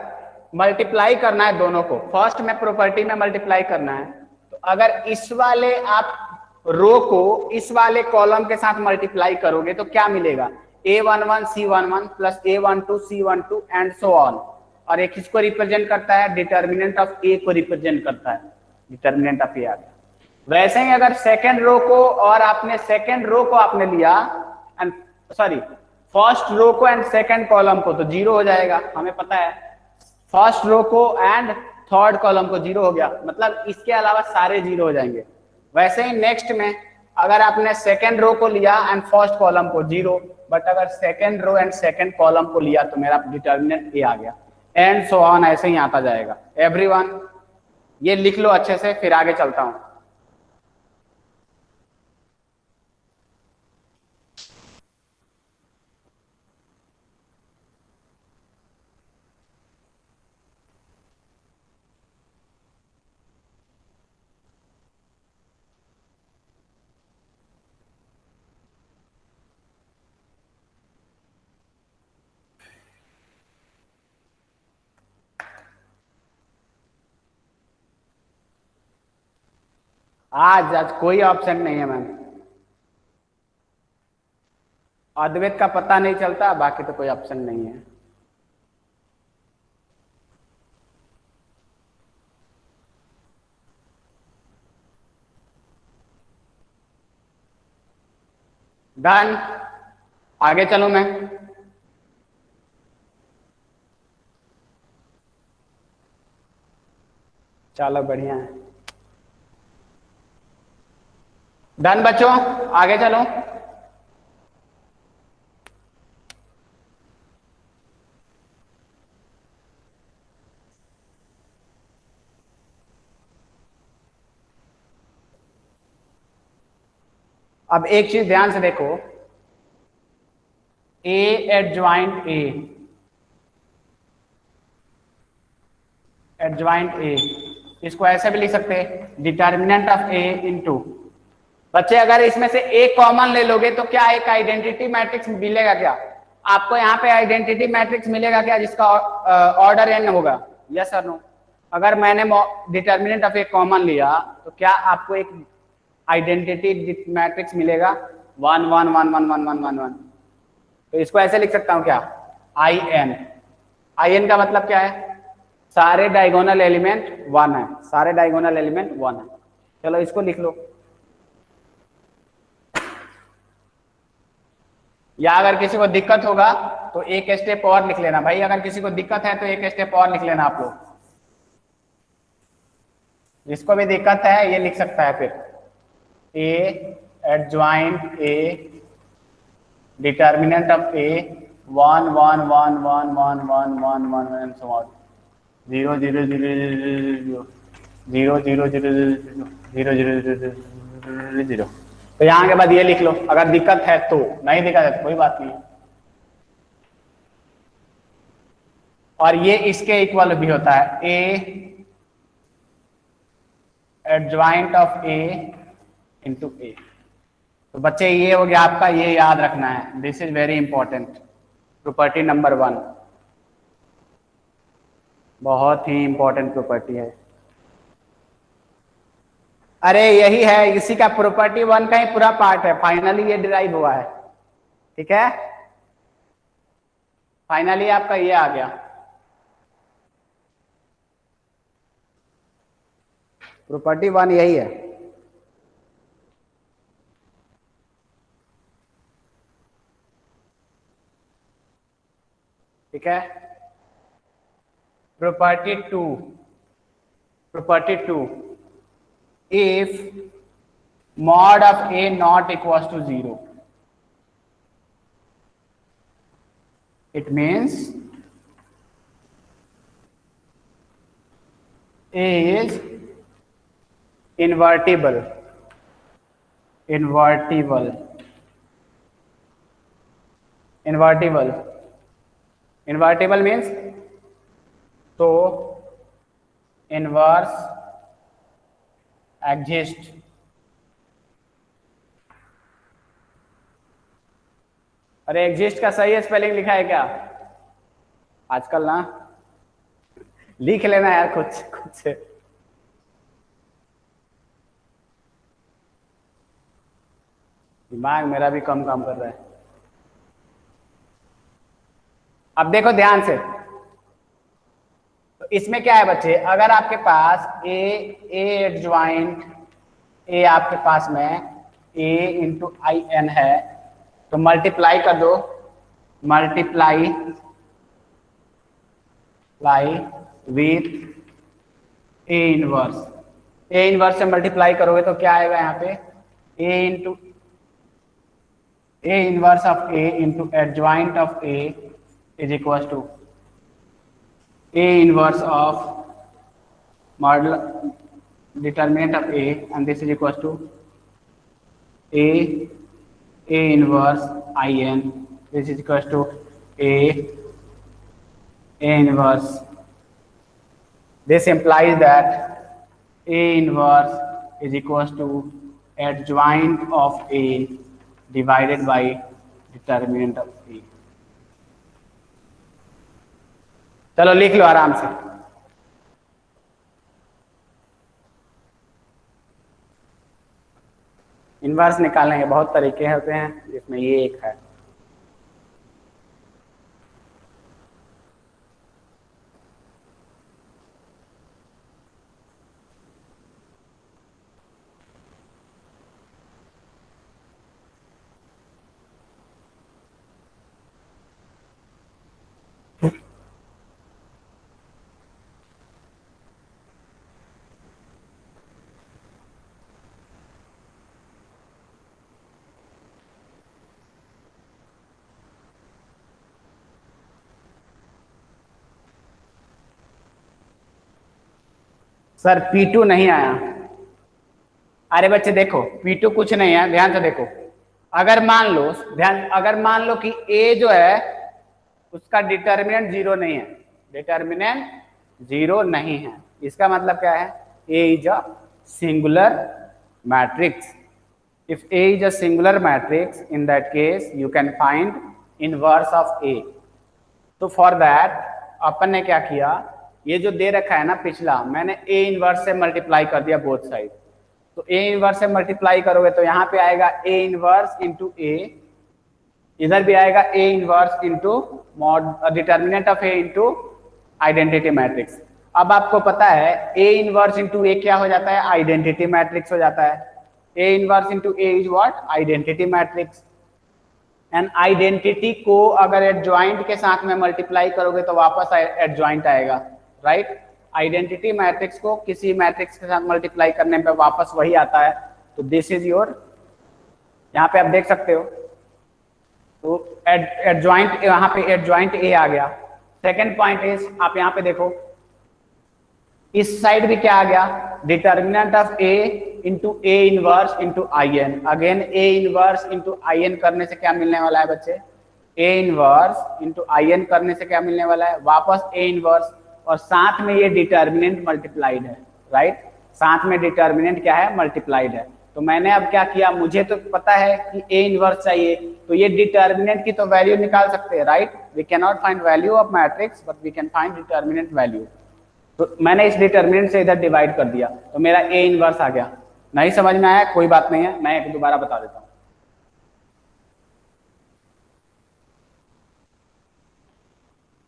मल्टीप्लाई करना है दोनों को, फर्स्ट में प्रॉपर्टी में मल्टीप्लाई करना है, तो अगर इस वाले आप रो को इस वाले कॉलम के साथ मल्टीप्लाई करोगे तो क्या मिलेगा, A11 C11 plus A12 C12 and so on. और एक किसको रिप्रेजेंट करता है, डिटर्मिनेंट ऑफ A को रिप्रेजेंट करता है, डिटर्मिनेंट ऑफ A आ गया। वैसे ही अगर सेकेंड रो को और आपने सेकेंड रो को आपने लिया एंड सॉरी फर्स्ट रो को एंड सेकेंड कॉलम को, तो 0 हो जाएगा, हमें पता है। फर्स्ट रो को एंड थर्ड कॉलम को 0 हो गया, मतलब इसके अलावा सारे 0 हो जाएंगे। वैसे ही नेक्स्ट में अगर आपने सेकेंड रो को लिया एंड फर्स्ट कॉलम को 0, बट अगर second row and second column को लिया तो मेरा डिटर्मिनेंट A आ गया, एंड सो ऑन, ऐसे ही आता जाएगा। एवरीवन ये लिख लो अच्छे से, फिर आगे चलता हूं। आज कोई ऑप्शन नहीं है मैम। अद्वैत का पता नहीं चलता, बाकी तो कोई ऑप्शन नहीं है। डन, आगे चलूं मैं? चलो बढ़िया है। डन बच्चों, आगे चलो। अब एक चीज ध्यान से देखो, ए एडज्वाइंट ए, एडज्वाइंट ए, इसको ऐसे भी लिख सकते हैं, डिटर्मिनेंट ऑफ ए इनटू। बच्चे अगर इसमें से ए कॉमन ले लोगे तो क्या एक आइडेंटिटी मैट्रिक्स मिलेगा क्या? आपको यहाँ पे आइडेंटिटी मैट्रिक्स मिलेगा क्या जिसका ऑर्डर एन होगा? यस और नो? अगर मैंने डिटर्मिनेंट ऑफ ए कॉमन लिया तो क्या आपको एक आइडेंटिटी मैट्रिक्स मिलेगा? 1 1 1 1 1 1 1 1। तो इसको ऐसे लिख सकता हूँ क्या? I N. आई एन का मतलब क्या है? सारे डायगोनल एलिमेंट 1 है, सारे डायगोनल एलिमेंट 1 है। चलो इसको लिख लो। या अगर किसी को दिक्कत होगा तो एक स्टेप और लिख लेना भाई, अगर किसी को दिक्कत है तो एक स्टेप और लिख लेना आप लोग। जिसको भी दिक्कत है ये लिख सकता है फिर। A adjoint A, determinant of A 1 1 1 1 1 1 1 1 and so on, 0 0 0 0 0 0 0 0 0 0। तो यहाँ के बाद ये लिख लो, अगर दिक्कत है तो। नहीं दिक्कत है तो कोई बात नहीं। और ये इसके इक्वल भी होता है, ए एडज्वाइंट ऑफ ए इंटू ए। तो बच्चे ये हो गया आपका, ये याद रखना है, this is very important, property number 1, बहुत ही इंपॉर्टेंट प्रॉपर्टी है। अरे यही है, इसी का प्रॉपर्टी 1 का ही पूरा पार्ट है, फाइनली ये डिराइव हुआ है। ठीक है, फाइनली आपका ये आ गया। प्रॉपर्टी 1 यही है। ठीक है, property 2, property 2, if mod of a not equals to 0, it means a is invertible, invertible, invertible, invertible means तो inverse exist, अरे एग्जिस्ट का सही स्पेलिंग लिखा है क्या? आजकल ना लिख लेना यार खुद से। दिमाग मेरा भी कम काम कर रहा है। अब देखो ध्यान से, तो इसमें क्या है बच्चे, अगर आपके पास ए एडज्वाइंट ए आपके पास में ए इंटू आई एन है, तो मल्टीप्लाई कर दो, multiply with A inverse. A inverse से मल्टीप्लाई करोगे तो क्या आएगा यहाँ पे? A into A inverse of A into adjoint of A is equal to A inverse of model determinant of A, and this is equals to A inverse In, this is equals to A inverse. This implies that A inverse is equals to adjoint of A divided by determinant of A. चलो लिख लो आराम से। Inverse निकालने के बहुत तरीके होते हैं, जिसमें ये एक है। सर P2 नहीं आया। अरे बच्चे देखो, P2 कुछ नहीं है, ध्यान से देखो। अगर मान लो कि A जो है उसका डिटर्मिनेंट 0 नहीं है, डिटर्मिनेंट 0 नहीं है, इसका मतलब क्या है? A is a singular matrix. If A is a singular matrix, in that case you can find inverse of A. तो फॉर दैट अपन ने क्या किया, ये जो दे रखा है ना पिछला, मैंने A इनवर्स से मल्टीप्लाई कर दिया बोथ साइड। तो A इनवर्स से मल्टीप्लाई करोगे तो यहाँ पे आएगा A इनवर्स इंटू A, इधर भी आएगा A inverse into mod determinant of A into identity matrix. अब आपको पता है A इनवर्स इंटू A क्या हो जाता है? आइडेंटिटी मैट्रिक्स हो जाता है। A inverse into A is what? Identity matrix. And identity को अगर एडजॉइंट के साथ में मल्टीप्लाई करोगे तो वापस एडजॉइंट आएगा, राइट? आइडेंटिटी मैट्रिक्स को किसी मैट्रिक्स के साथ मल्टीप्लाई करने पे वापस वही आता है। तो दिस इज योर, यहाँ पे आप देख सकते हो, तो एडजॉइंट, यहाँ पे एडजॉइंट ए आ गया। सेकेंड पॉइंट इज, आप यहाँ पे देखो इस साइड भी क्या आ गया? Determinant of A into A inverse into I n. Again A inverse into I n करने से क्या मिलने वाला है बच्चे? A inverse into I n करने से क्या मिलने वाला है? वापस ए इनवर्स, और साथ में ये डिटर्मिनेंट मल्टीप्लाइड है, राइट? साथ में डिटर्मिनेंट क्या है? मल्टीप्लाइड है। तो मैंने अब क्या किया, मुझे तो पता है कि ए इनवर्स चाहिए, तो ये डिटर्मिनेंट की तो वैल्यू निकाल सकते हैं, right? We can not find value of matrix but we can find determinant value. तो मैंने इस डिटर्मिनेंट से इधर डिवाइड कर दिया, तो मेरा ए इनवर्स आ गया। नहीं समझ में आया? कोई बात नहीं है, मैं दोबारा बता देता हूं।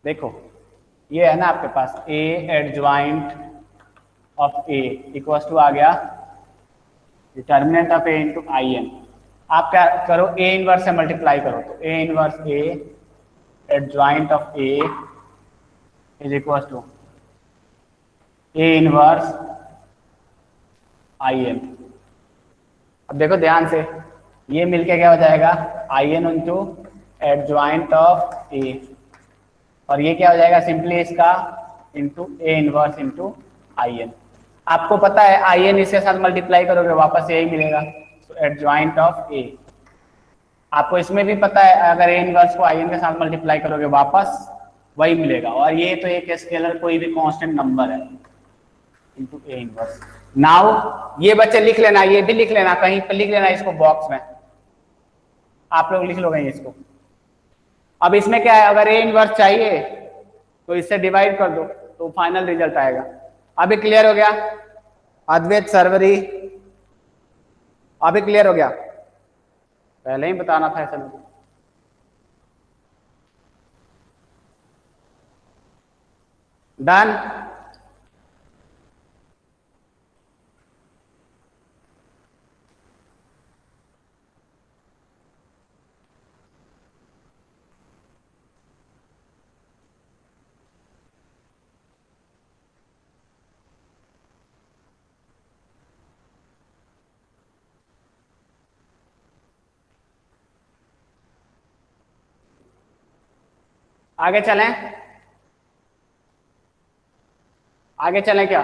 देखो ये है ना आपके पास A adjoint of A equals to आ गया determinant of A into I N. आप क्या करो, ए इनवर्स से मल्टीप्लाई करो, तो A inverse A adjoint of A is equals to A inverse I N. अब देखो ध्यान से, ये मिलके क्या हो जाएगा? I N into adjoint of A, और ये क्या हो जाएगा? सिंपली इसका into A inverse into I N. आपको पता है आई एन इसके साथ मल्टीप्लाई करोगे वापस यही मिलेगा, तो एडजॉइंट ऑफ ए। आपको इसमें भी पता है अगर ए इनवर्स को आई एन के साथ मल्टीप्लाई करोगे वापस वही मिलेगा, और ये तो एक स्केलर कोई भी कांस्टेंट नंबर है इंटू ए इनवर्स। नाउ ये बच्चे लिख लेना, ये भी लिख लेना, कहीं पर लिख लेना इसको बॉक्स में, आप लोग लिख लोगे इसको। अब इसमें क्या है, अगर ए इनवर्स चाहिए तो इससे डिवाइड कर दो तो फाइनल रिजल्ट आएगा। अभी क्लियर हो गया? अद्वैत सर्वरी अभी क्लियर हो गया? पहले ही बताना था ऐसा मुझे। डन? आगे चलें? आगे चलें क्या?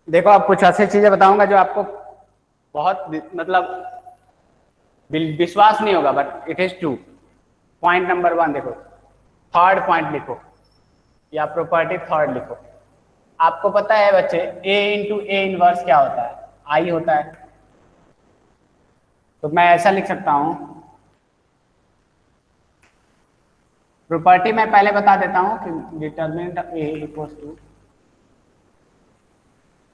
देखो अब कुछ ऐसी चीजें बताऊंगा जो आपको बहुत मतलब विश्वास नहीं होगा, but it is true. Point number 1 देखो, थर्ड पॉइंट लिखो, या प्रॉपर्टी थर्ड लिखो। आपको पता है बच्चे A इंटू ए इनवर्स क्या होता है, आई होता है। तो मैं ऐसा लिख सकता हूं, प्रॉपर्टी मैं पहले बता देता हूं कि determinant of A equals to,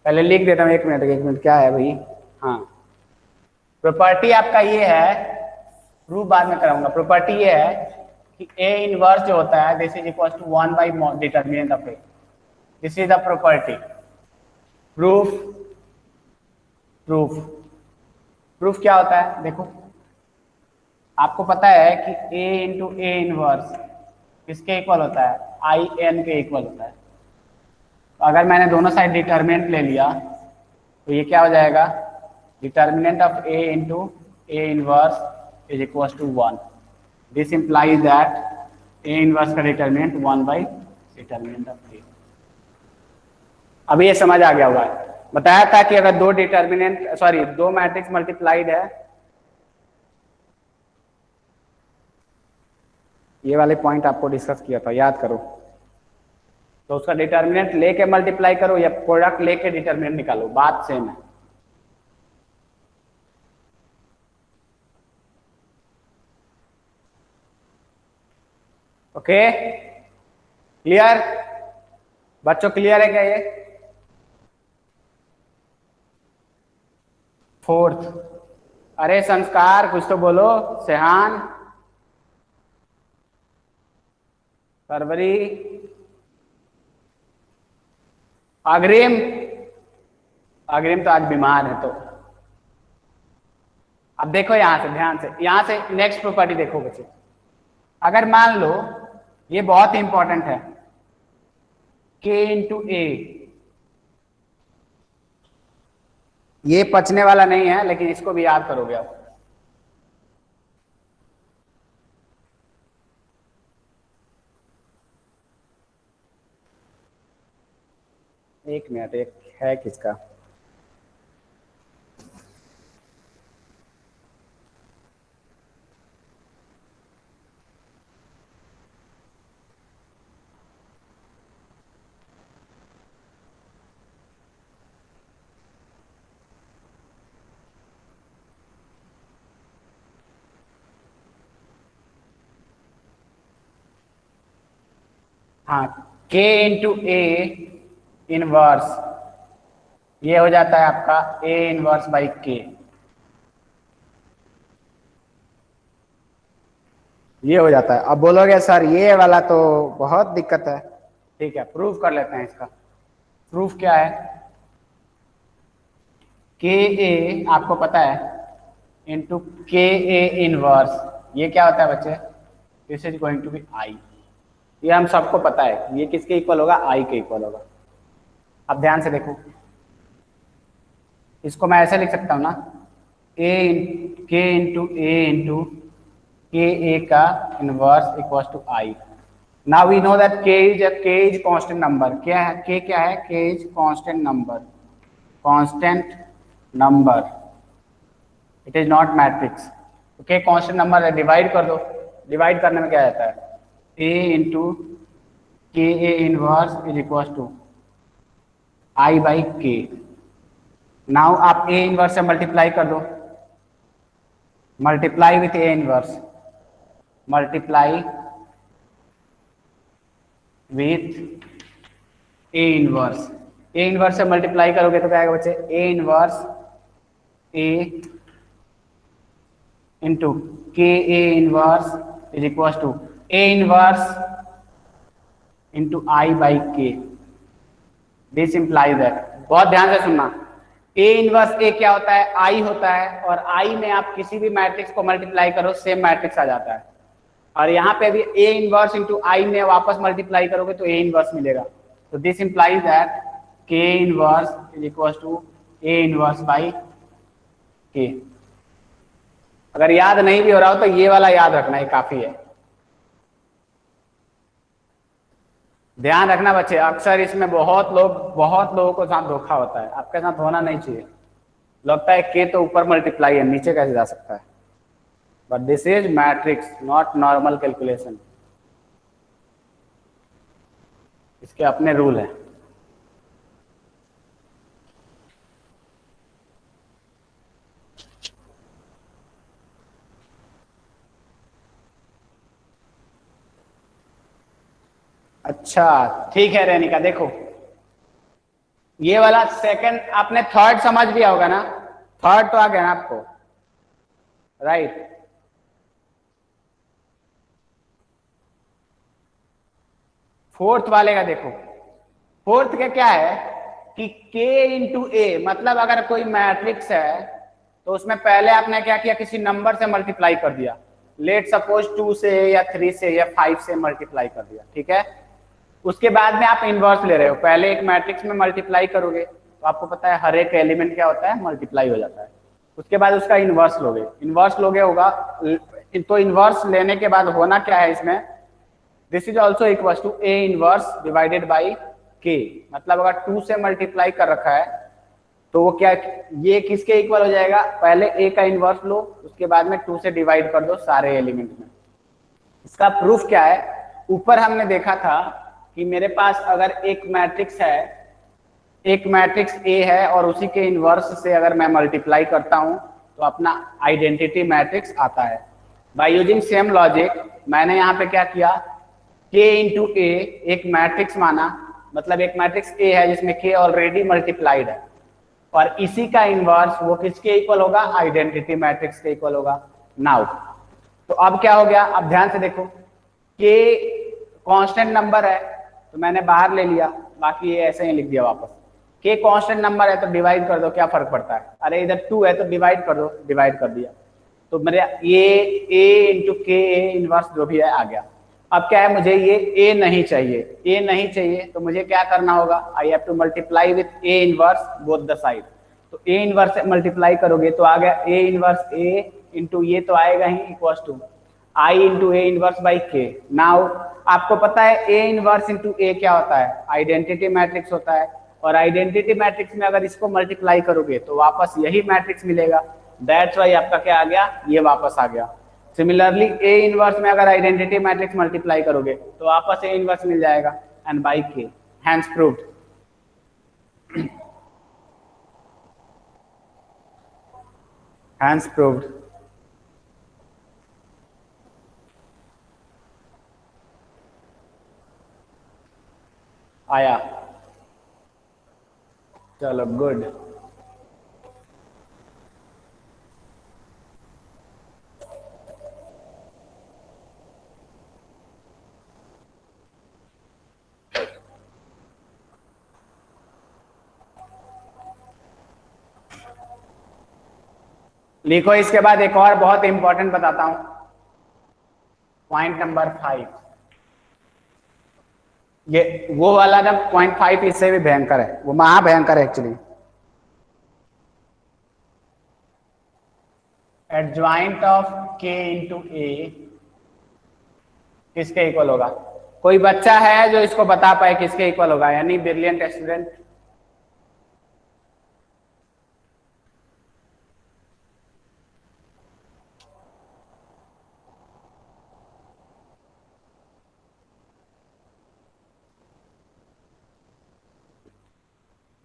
पहले लिख देता हूं, एक मिनट क्या है भाई। हाँ, प्रॉपर्टी आपका ये है, प्रूफ बाद में कराऊंगा। प्रॉपर्टी ये है कि ए इनवर्स जो होता है this is equal to 1 by determinant of A, this is the property. Proof, proof proof क्या होता है, देखो आपको पता है कि a इंटू ए इनवर्स किसके इक्वल होता है, आई एन के इक्वल होता है। तो अगर मैंने दोनों साइड डिटर्मिनेंट ले लिया तो ये क्या हो जाएगा, determinant of a into A inverse is equal to 1। This implies that a inverse का determinant 1 by determinant of a। अभी ये समझ आ गया होगा। बताया था कि अगर दो मैट्रिक्स मल्टीप्लाइड है, ये वाले पॉइंट आपको डिस्कस किया था, याद करो। तो उसका डिटर्मिनेंट लेके मल्टीप्लाई करो या प्रोडक्ट लेके डिटर्मिनेंट निकालो, बात सेम है। ओके, क्लियर बच्चों, क्लियर है क्या ये? फोर्थ, अरे संस्कार कुछ तो बोलो, सेहान, फरवरी, अग्रिम, अग्रिम तो आज बीमार है। तो अब देखो यहां से, ध्यान से, यहां से नेक्स्ट प्रॉपर्टी देखो बच्चे। अगर मान लो ये बहुत इंपॉर्टेंट है, k इंटू ए, ये पचने वाला नहीं है लेकिन इसको भी याद करोगे आप। एक मिनट, एक है किसका, हाँ, k इंटू ए इनवर्स, ये हो जाता है आपका a इनवर्स बाई k, ये हो जाता है। अब बोलोगे सर ये वाला तो बहुत दिक्कत है, ठीक है प्रूफ कर लेते हैं इसका। प्रूफ क्या है, के ए आपको पता है इंटू के ए इनवर्स, ये क्या होता है बच्चे, this is going to be I. ये हम सबको पता है ये किसके इक्वल होगा, आई के इक्वल होगा। अब ध्यान से देखो, इसको मैं ऐसे लिख सकता हूं ना, के into A into k A का inverse equal to I. Now we know that k is constant number. क्या है k, क्या है, k is constant number, constant number, it is not matrix. तो k कांस्टेंट नंबर है, divide कर दो, divide करने में क्या आता है, a into k A inverse is equal to I by k. Now आप a इनवर्स से मल्टीप्लाई कर दो, multiply with a inverse, multiply with a inverse, a inverse से मल्टीप्लाई करोगे तो क्या आएगा बच्चे, a inverse a into k A inverse is equal to a inverse into I by k. This implies that, बहुत ध्यान से सुनना, a इनवर्स a क्या होता है, i होता है, और i में आप किसी भी मैट्रिक्स को मल्टीप्लाई करो सेम मैट्रिक्स आ जाता है। और यहाँ पे भी a इनवर्स इंटू आई में वापस मल्टीप्लाई करोगे तो a इनवर्स मिलेगा। तो this implies that k inverse is equal to a inverse by k। अगर याद नहीं भी हो रहा हो तो ये वाला याद रखना, ही काफी है। ध्यान रखना बच्चे, अक्सर इसमें बहुत लोगों को साथ धोखा होता है, आपके साथ होना नहीं चाहिए। लगता है k तो ऊपर मल्टीप्लाई है, नीचे कैसे जा सकता है, but this is matrix not normal calculation. इसके अपने रूल हैं। अच्छा ठीक है रेनिका, देखो ये वाला सेकंड आपने थर्ड समझ लिया होगा ना, थर्ड तो आ गया ना आपको, राइट। फोर्थ वाले का देखो, फोर्थ का क्या है कि k इंटू ए, मतलब अगर कोई मैट्रिक्स है तो उसमें पहले आपने क्या किया, किसी नंबर से मल्टीप्लाई कर दिया, लेट सपोज 2 से या 3 से या 5 से मल्टीप्लाई कर दिया, ठीक है। उसके बाद में आप इनवर्स ले रहे हो, पहले एक मैट्रिक्स में मल्टीप्लाई करोगे तो आपको पता है हर एक एलिमेंट क्या होता है, मल्टीप्लाई हो जाता है। उसके बाद उसका इनवर्स लोगे, इनवर्स लोगे होगा, तो इनवर्स लेने के बाद होना क्या है इसमें, this is also equal to A inverse divided by k, मतलब अगर 2 से मल्टीप्लाई कर रखा है तो वो क्या, ये किसके इक्वल हो जाएगा, पहले ए का इनवर्स लो, उसके बाद में 2 से डिवाइड कर दो सारे एलिमेंट में। इसका प्रूफ क्या है, ऊपर हमने देखा था कि मेरे पास अगर एक मैट्रिक्स है, एक मैट्रिक्स ए है और उसी के इनवर्स से अगर मैं मल्टीप्लाई करता हूं तो अपना आइडेंटिटी मैट्रिक्स आता है। बाय यूजिंग सेम लॉजिक मैंने यहाँ पे क्या किया, k इंटू ए एक मैट्रिक्स माना, मतलब एक मैट्रिक्स ए है जिसमें k ऑलरेडी मल्टीप्लाइड है, और इसी का इनवर्स वो किसके इक्वल होगा, आइडेंटिटी मैट्रिक्स के इक्वल होगा। नाउ तो अब क्या हो गया, अब ध्यान से देखो, k कांस्टेंट नंबर है तो मैंने बाहर ले लिया, बाकी ये ऐसे ही लिख दिया वापस। k कांस्टेंट नंबर है तो डिवाइड कर दो, क्या फर्क पड़ता है, अरे इधर 2 है तो डिवाइड कर दो, डिवाइड कर दिया, तो मेरे ये a इंटू के इनवर्स जो भी है आ गया। अब क्या है, मुझे ये a नहीं चाहिए, a नहीं चाहिए तो मुझे क्या करना होगा, I have to multiply with a inverse both the side, तो a इनवर्स से मल्टीप्लाई करोगे तो आ गया a इनवर्स a इंटू ये तो आएगा ही equal to i into a inverse by k। Now आपको पता है a इनवर्स इंटू a क्या होता है, आइडेंटिटी मैट्रिक्स होता है, और आइडेंटिटी मैट्रिक्स में अगर इसको मल्टीप्लाई करोगे तो वापस यही मैट्रिक्स मिलेगा, दैट्स वाई आपका क्या आ गया, ये वापस आ गया। सिमिलरली a इनवर्स में अगर आइडेंटिटी मैट्रिक्स मल्टीप्लाई करोगे तो वापस a इनवर्स मिल जाएगा and by k, hence proved. Hence proved. आया, चलो गुड। लिखो इसके बाद एक और बहुत इंपॉर्टेंट बताता हूं, पॉइंट नंबर 5, ये वो वाला ना पॉइंट 5 इससे भी भयंकर है, वो महा भयंकर है actually. Adjoint of k into A किसके इक्वल होगा, कोई बच्चा है जो इसको बता पाए किसके इक्वल होगा, यानी ब्रिलियंट स्टूडेंट।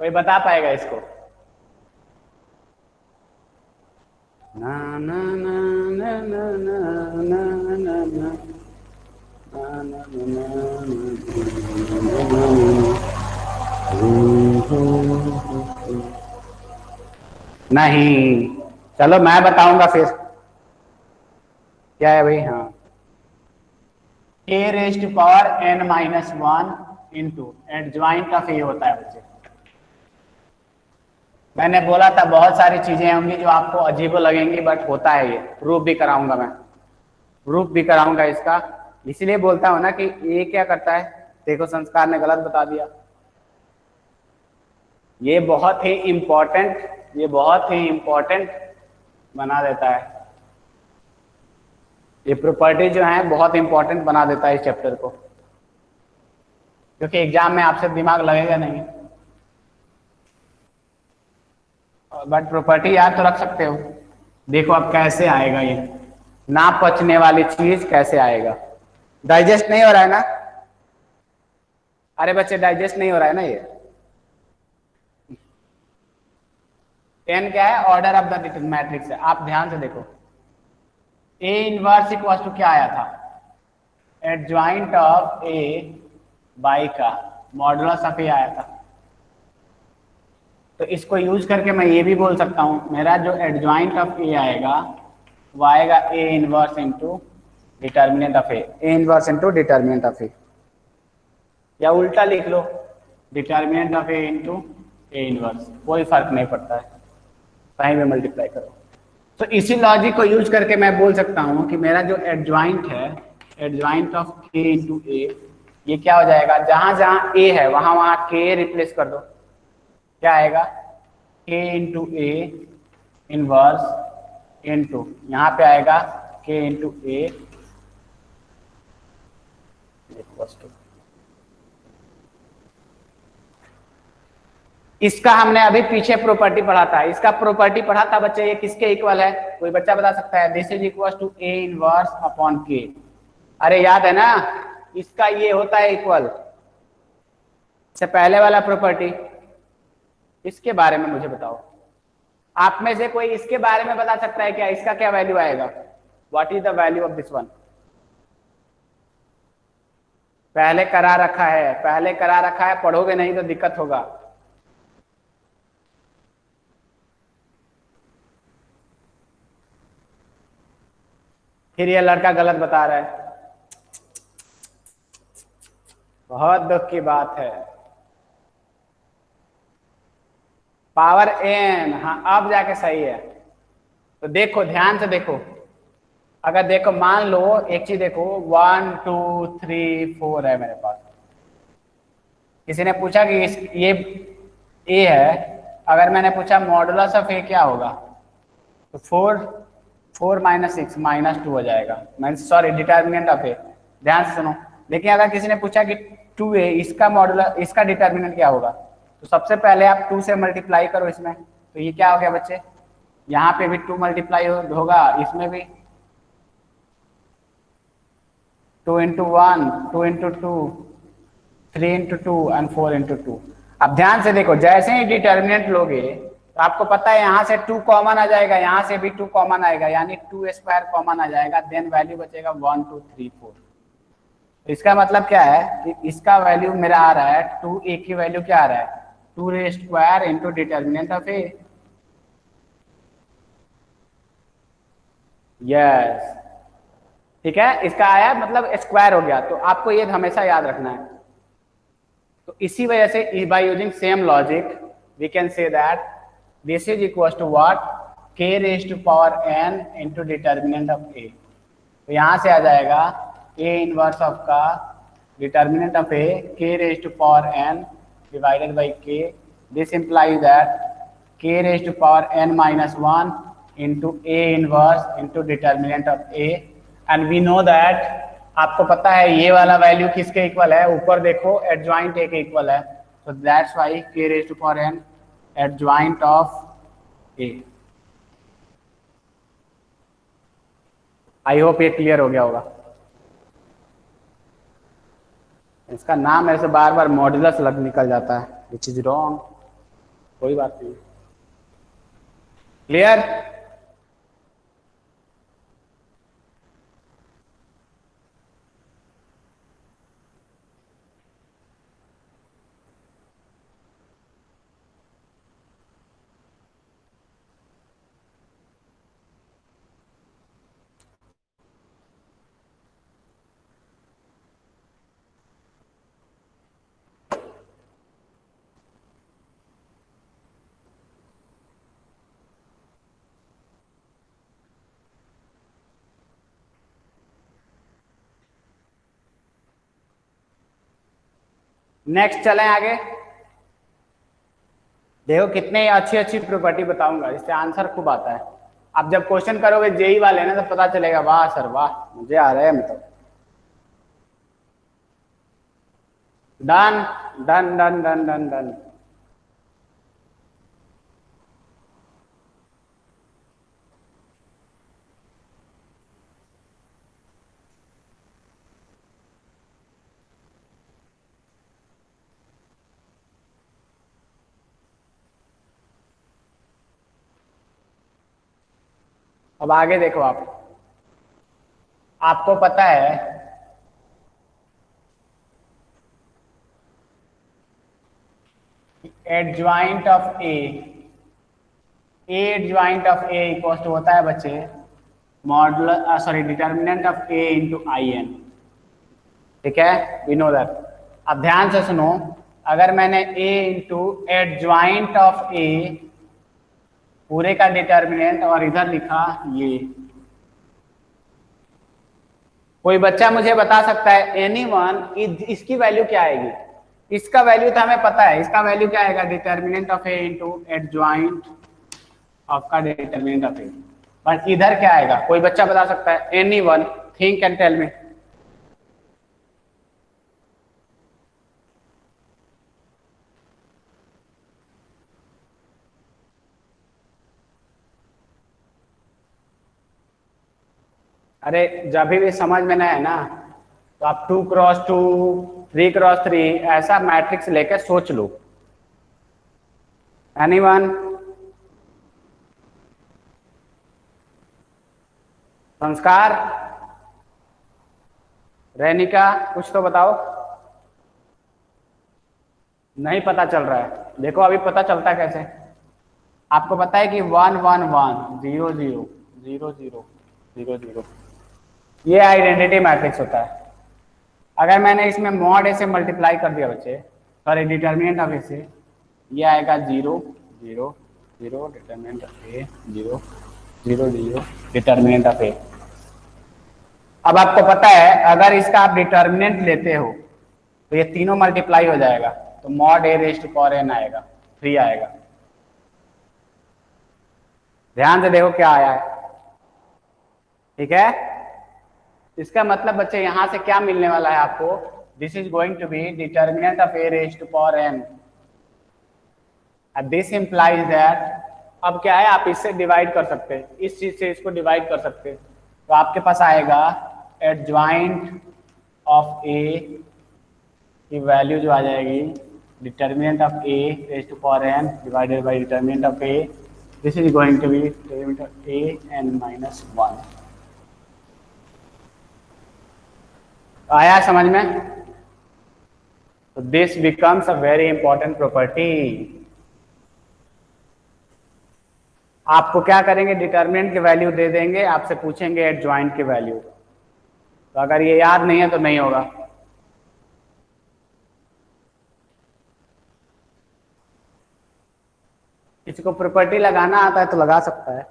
कोई बता पाएगा इसको, ना ना ना ना ना ना ना ना ना नहीं, चलो मैं बताऊंगा फिर क्या है भाई। हाँ, a raise to power n minus 1 into adjoint का ये होता है बच्चे। मैंने बोला था बहुत सारी चीजें होंगी जो आपको अजीब लगेंगी, बट होता है ये, प्रूफ भी कराऊंगा मैं, प्रूफ भी कराऊंगा इसका, इसलिए बोलता हूं ना कि ये क्या करता है, देखो संस्कार ने गलत बता दिया, ये बहुत ही इंपॉर्टेंट, ये बहुत ही इंपॉर्टेंट बना देता है, ये प्रॉपर्टी जो है बहुत इंपॉर्टेंट बना देता है इस चैप्टर को, क्योंकि एग्जाम में आपसे दिमाग लगेगा नहीं, बट प्रॉपर्टी याद तो रख सकते हो। देखो अब कैसे आएगा ये, ना पचने वाली चीज कैसे आएगा, डाइजेस्ट नहीं हो रहा है ना, अरे बच्चे डाइजेस्ट नहीं हो रहा है ना ये। n क्या है, ऑर्डर ऑफ द मैट्रिक्स है। आप ध्यान से देखो, ए इनवर्स इक्वल टू क्या आया था, एडजॉइंट ऑफ ए बाई का मॉडुलस ऑफ ए आया था। तो इसको यूज करके मैं ये भी बोल सकता हूं, मेरा जो एडजॉइंट ऑफ ए आएगा वो आएगा A inverse into determinant of A inverse into determinant of A, या उल्टा लिख लो, determinant of A into A inverse, कोई फर्क नहीं पड़ता है, कहीं भी मल्टीप्लाई करो। तो इसी लॉजिक को यूज करके मैं बोल सकता हूं कि मेरा जो एडजॉइंट है, एडजॉइंट ऑफ के इंटू ए, ये क्या हो जाएगा, जहां जहां ए है वहां वहां के रिप्लेस कर दो, क्या आएगा, के इंटू ए इनवर्स इंटू यहाँ पे आएगा के इंटू ए इसका हमने अभी पीछे प्रॉपर्टी पढ़ा था, इसका प्रॉपर्टी पढ़ा था बच्चे, ये किसके इक्वल है, कोई बच्चा बता सकता है, this is equal to A inverse upon k. अरे याद है ना, इसका ये होता है इक्वल से पहले वाला प्रॉपर्टी। इसके बारे में मुझे बताओ, आप में से कोई इसके बारे में बता सकता है क्या, इसका क्या वैल्यू आएगा, what is the value of this one. पहले करा रखा है, पहले करा रखा है, पढ़ोगे नहीं तो दिक्कत होगा। फिर ये लड़का गलत बता रहा है, बहुत दुख की बात है। पावर एन, हाँ अब जाके सही है। तो देखो ध्यान से देखो, अगर देखो मान लो एक चीज देखो, 1 2 3 4 है मेरे पास, किसी ने पूछा कि ये ए है, अगर मैंने पूछा मॉडुलस ऑफ ए क्या होगा, तो 4 माइनस 6 माइनस 2 हो जाएगा, सॉरी डिटर्मिनेंट ऑफ ए, ध्यान से सुनो। लेकिन अगर किसी ने पूछा कि 2a इसका मॉडुलस, इसका डिटर्मिनेंट क्या होगा, तो सबसे पहले आप 2 से मल्टीप्लाई करो इसमें, तो ये क्या हो गया बच्चे, यहाँ पे भी 2 मल्टीप्लाई होगा, इसमें भी 2 into 1 2 into 2 3 into 2 and 4 into 2। अब ध्यान से देखो, जैसे ही डिटर्मिनेंट लोगे तो आपको पता है यहाँ से 2 कॉमन आ जाएगा, यहाँ से भी 2 कॉमन आएगा, यानी 2 स्क्वायर कॉमन आ जाएगा, देन वैल्यू बचेगा 1 2 3 4। इसका मतलब क्या है कि इसका वैल्यू मेरा आ रहा है 2a की वैल्यू क्या आ रहा है, 2 raise square into determinant of a। Yes ठीक है, इसका आया मतलब स्क्वायर हो गया, तो आपको ये हमेशा याद रखना है। तो इसी वजह से by using same logic we can say that this is equal to what, k raise to power n into determinant of a। तो यहां से आ जाएगा a इनवर्स ऑफ का determinant of a k raise to power n divided by k, this implies that k raise to power n minus 1 into a inverse into determinant of a। And we know that, आपको पता है ये वाला value किसके equal है, ऊपर देखो adjoint A के इक्वल है, तो that's why k raise to power n adjoint of A. I hope ये क्लियर हो गया होगा। इसका नाम मेरे से बार बार मॉड्यूलस लग निकल जाता है, विच इज रॉन्ग, कोई बात नहीं। क्लियर? नेक्स्ट चलें आगे, देखो कितने अच्छी अच्छी प्रॉपर्टी बताऊंगा, इससे आंसर खूब आता है। आप जब क्वेश्चन करोगे जेई वाले ना, तो पता चलेगा वाह सर वाह, मुझे आ रहा है मतलब। Done done done done done done. अब आगे देखो आप, आपको पता है adjoint of A adjoint of A equal to होता है बच्चे modular sorry determinant of A into I n. ठीक है, वी नो दैट। अब ध्यान से सुनो, अगर मैंने a इंटू एडज्वाइंट ऑफ ए पूरे का डिटर्मिनेंट और इधर लिखा ये, कोई बच्चा मुझे बता सकता है एनीवन इसकी वैल्यू क्या आएगी? इसका वैल्यू तो हमें पता है, इसका वैल्यू क्या आएगा? Determinant of A into adjoint of का डिटर्मिनेंट ऑफ ए। पर इधर क्या आएगा? कोई बच्चा बता सकता है? Anyone think and tell me. अरे जब भी समझ में ना है ना, तो आप 2x2 3x3 ऐसा मैट्रिक्स लेकर सोच लो। एनीवन? संस्कार, रैनिका, कुछ तो बताओ। नहीं पता चल रहा है। देखो अभी पता चलता है कैसे। आपको पता है कि 1 1 1 0 0 0 0 0 0 ये आइडेंटिटी मैट्रिक्स होता है। अगर मैंने इसमें मॉड ए से मल्टीप्लाई कर दिया बच्चे, सॉरी डिटर्मिनेंट ऑफ ए से, ये आएगा 0 0 0 determinant of A 0 0 0 determinant of A. अब आपको पता है अगर इसका आप डिटर्मिनेंट लेते हो तो ये तीनों मल्टीप्लाई हो जाएगा, तो mod A raise to power n आएगा, 3 आएगा। ध्यान से देखो क्या आया है। ठीक है, इसका मतलब बच्चे यहां से क्या मिलने वाला है आपको? This is going to be determinant of A raise to power n। This implies that, अब क्या है, आप इससे डिवाइड कर सकते हैं, इस चीज से इसको डिवाइड कर सकते हैं, तो आपके पास आएगा एडज्वाइंट ऑफ ए की वैल्यू जो आ जाएगी determinant of A raise to power n divided by determinant of A. This is going to be determinant of A n minus 1। आया समझ में? तो this becomes a very important property. आपको क्या करेंगे? डिटर्मिनेंट की वैल्यू दे देंगे, आपसे पूछेंगे एडज्वाइंट की वैल्यू, तो अगर ये याद नहीं है तो नहीं होगा। किसी को प्रॉपर्टी लगाना आता है तो लगा सकता है।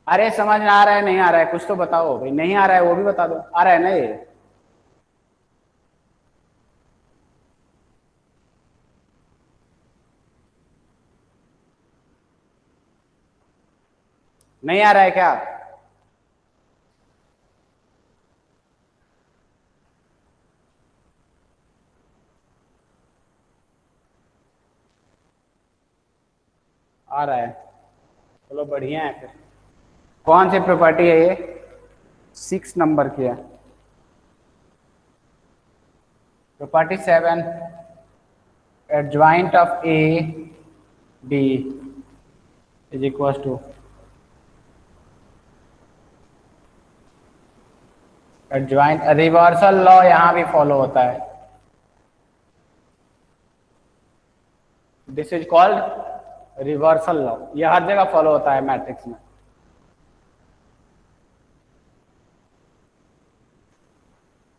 अरे समझ में आ रहा है नहीं आ रहा है? कुछ तो बताओ भाई। नहीं आ रहा है वो भी बता दो। आ रहा है ना ये? नहीं आ रहा है क्या? आ रहा है, चलो बढ़िया है। फिर कौन सी प्रॉपर्टी है ये? 6 नंबर की है, property 7। Adjoint of A B is equal to adjoint. Reversal law यहां भी फॉलो होता है। This is called reversal law. यह हर जगह फॉलो होता है मैट्रिक्स में।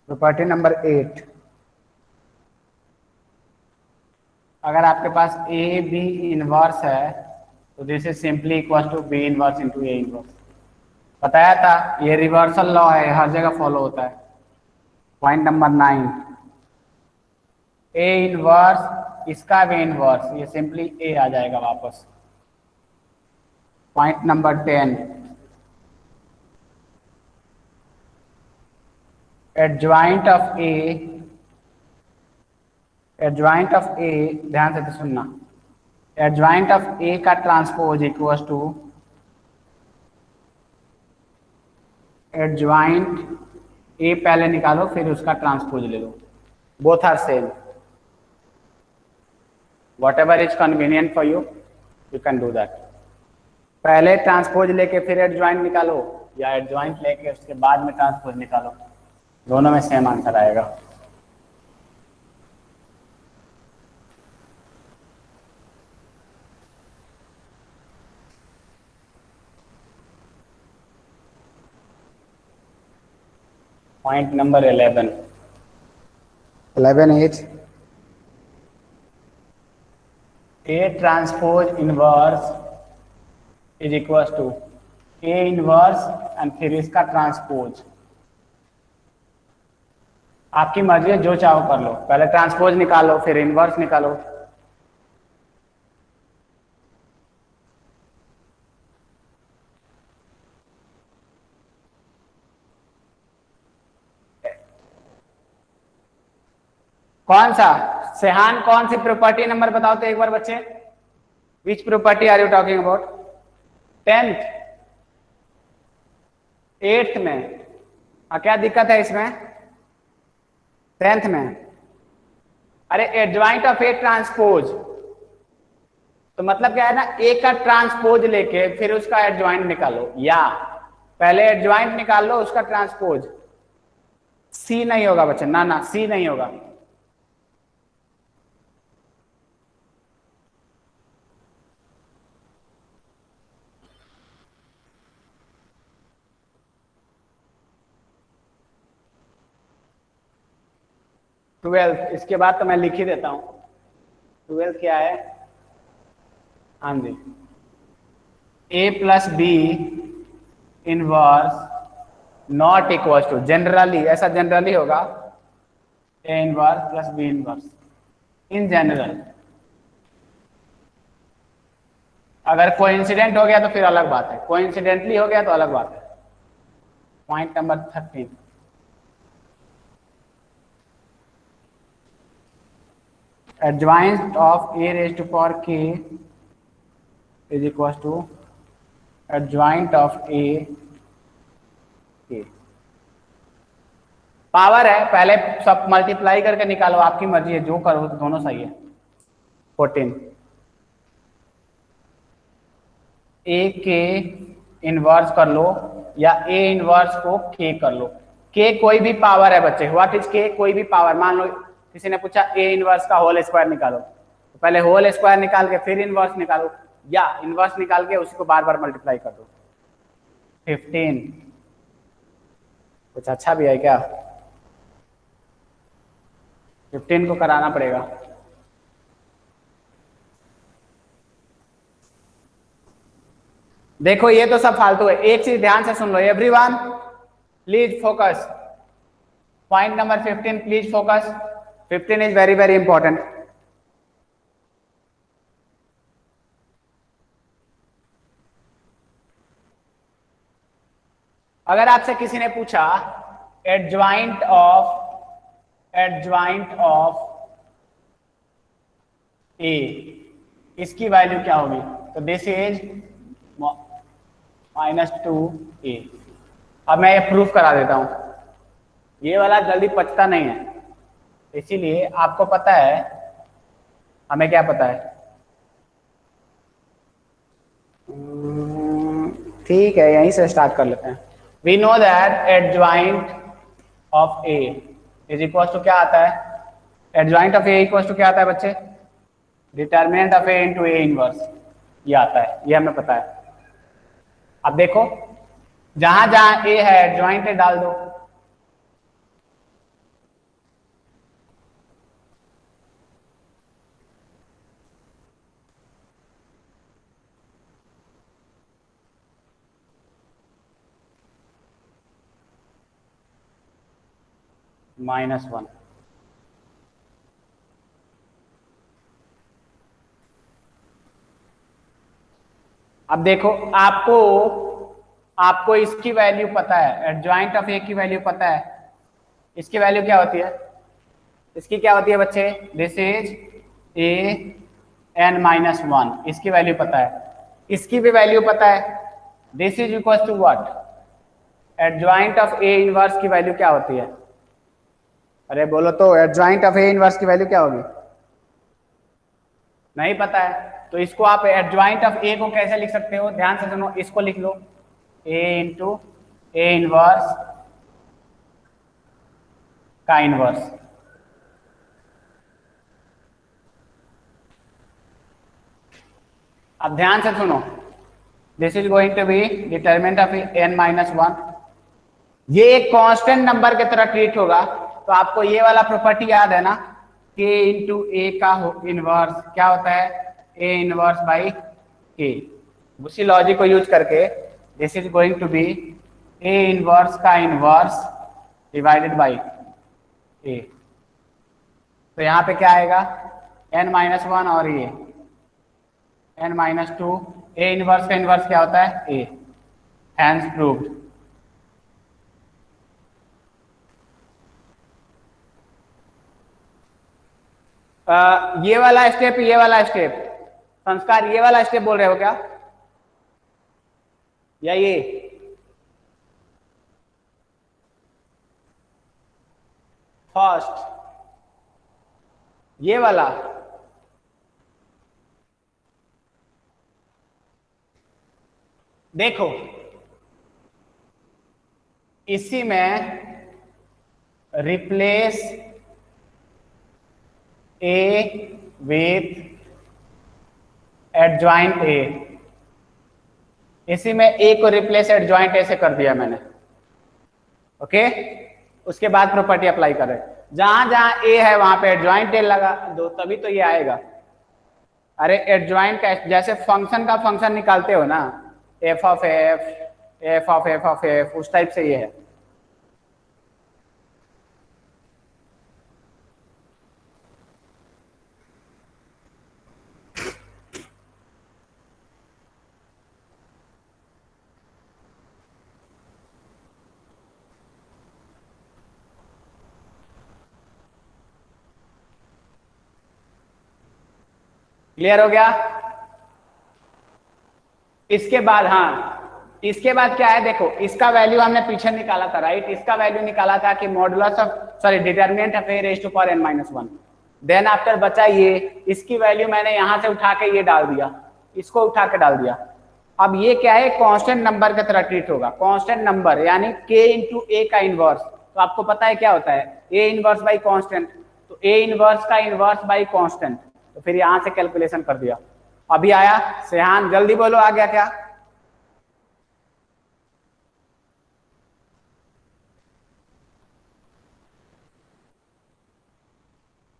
प्रॉपर्टी नंबर 8, अगर आपके पास ए बी इनवर्स है तो this is simply equal to B inverse into A inverse. बताया था ये रिवर्सल लॉ है, हर जगह फॉलो होता है। पॉइंट नंबर 9, ए इनवर्स इसका भी इनवर्स, ये सिंपली ए आ जाएगा वापस। Point number 10, adjoint of A, adjoint of A, ध्यान से तो सुनना, एडज्वाइंट ऑफ ए का transpose equal to adjoint A पहले निकालो फिर उसका ट्रांसपोज ले लो। Both are same, whatever is convenient for you. You can do that. पहले ट्रांसपोज लेके फिर एडजॉइंट निकालो, या एडजॉइंट लेके उसके बाद में ट्रांसपोज निकालो, दोनों में सेम आंसर आएगा। Point number 11 is A transpose inverse is equal to A inverse and फिर इसका ट्रांसपोज। आपकी मर्जी है, जो चाहो कर लो, पहले ट्रांसपोज निकालो फिर इनवर्स निकालो। कौन सा सेहान, कौन सी प्रॉपर्टी नंबर बताओ तो एक बार बच्चे, which property are you talking about? 10th 8th में? क्या दिक्कत है इसमें? 10th में? अरे एडजॉइंट ऑफ ए ट्रांसपोज, तो मतलब क्या है ना, ए का ट्रांसपोज लेके फिर उसका एडजॉइंट निकालो, या पहले एडजॉइंट निकाल लो उसका ट्रांसपोज। सी नहीं होगा बच्चे, ना ना सी नहीं होगा। ट्वेल्थ, इसके बाद तो मैं लिख ही देता हूं। 12 क्या है? हाँ जी, A plus B inverse not equal to, generally ऐसा जनरली होगा, A inverse plus B inverse in general. अगर कोइंसिडेंट हो गया तो फिर अलग बात है, कोइंसिडेंटली हो गया तो अलग बात है। Point number 13, adjoint of a raised to power k is equals to adjoint of a k। Power है, पहले सब मल्टीप्लाई करके निकालो, आपकी मर्जी है, जो करो दोनों सही है। 14 a के इनवर्स कर लो या a इनवर्स को k कर लो। k कोई भी पावर है बच्चे, व्हाट इज k? कोई भी पावर। मान लो किसी ने पूछा a इनवर्स का होल स्क्वायर निकालो, तो पहले होल स्क्वायर निकाल के फिर इनवर्स निकालो, या इनवर्स निकाल के उसी को बार बार मल्टीप्लाई कर दो। 15 कुछ अच्छा भी है क्या? 15 को कराना पड़ेगा। देखो ये तो सब फालतू है, एक चीज ध्यान से सुन लो everyone, please focus. Point number 15 please focus, 15 is very very important. अगर आपसे किसी ने पूछा एडजॉइंट ऑफ ए, इसकी वैल्यू क्या होगी, तो दिस इज -2a। अब मैं ये प्रूफ करा देता हूं, ये वाला जल्दी पचता नहीं है, इसीलिए आपको पता है, हमें क्या पता है? ठीक है, यहीं से स्टार्ट कर लेते हैं। We know that adjoint of A is equal to क्या आता है? Adjoint of A equal to क्या आता है बच्चे? Determinant of A into A inverse, ये आता है, ये हमें पता है। अब देखो जहां जहां ए है एडजॉइंट ए डाल दो। -1, अब देखो आपको इसकी वैल्यू पता है, एडजॉइंट ऑफ ए की वैल्यू पता है, इसकी वैल्यू क्या होती है? इसकी क्या होती है बच्चे? दिस इज an-1, इसकी वैल्यू पता है, इसकी भी वैल्यू पता है, this is equal to what? Adjoint of A inverse की वैल्यू क्या होती है? अरे बोलो तो, एडजॉइंट ऑफ ए इनवर्स की वैल्यू क्या होगी? नहीं पता है, तो इसको आप एडजॉइंट ऑफ ए को कैसे लिख सकते हो, ध्यान से सुनो, इसको लिख लो ए इंटू ए इनवर्स का इनवर्स। अब ध्यान से सुनो, this is going to be determinant of n minus one. ये एक कांस्टेंट नंबर की तरह ट्रीट होगा, तो आपको ये वाला प्रॉपर्टी याद है ना, k इंटू ए का इनवर्स क्या होता है, a इनवर्स बाई k। उसी लॉजिक को यूज करके this is going to be a inverse का इनवर्स डिवाइडेड बाई a। तो यहाँ पे क्या आएगा, n माइनस वन और ये n minus to. A inverse का इनवर्स क्या होता है, a, हैंस प्रूव्ड। ये वाला स्टेप, ये वाला स्टेप संस्कार, ये वाला स्टेप बोल रहे हो क्या, या ये फर्स्ट, ये वाला? देखो इसी में replace A with adjoint A, इसी में ए को रिप्लेस एडजॉइंट ए से कर दिया मैंने, ओके। उसके बाद प्रॉपर्टी अप्लाई करें, जहां जहां ए है वहां पे एडजॉइंट ए लगा दो, तभी तो ये आएगा। अरे एडजॉइंट का जैसे फंक्शन का फंक्शन निकालते हो ना, F of F, F of F of F, उस टाइप से ये है। क्लियर हो गया? इसके बाद, हाँ इसके बाद क्या है, देखो इसका वैल्यू हमने पीछे निकाला था, राइट। इसका वैल्यू निकाला था कि modulus of sorry determinant of A raise to power n minus one. Then after बचा ये, इसकी वैल्यू मैंने यहां से उठा के ये डाल दिया, इसको उठा के डाल दिया। अब ये क्या है, कांस्टेंट नंबर की तरह ट्रीट होगा, कांस्टेंट नंबर यानी k इंटू ए का इनवर्स। तो आपको पता है क्या होता है, ए इनवर्स बाई कांस्टेंट, तो ए इनवर्स का इनवर्स बाई कांस्टेंट। तो फिर यहां से कैलकुलेशन कर दिया। अभी आया सेहान, जल्दी बोलो आ गया क्या?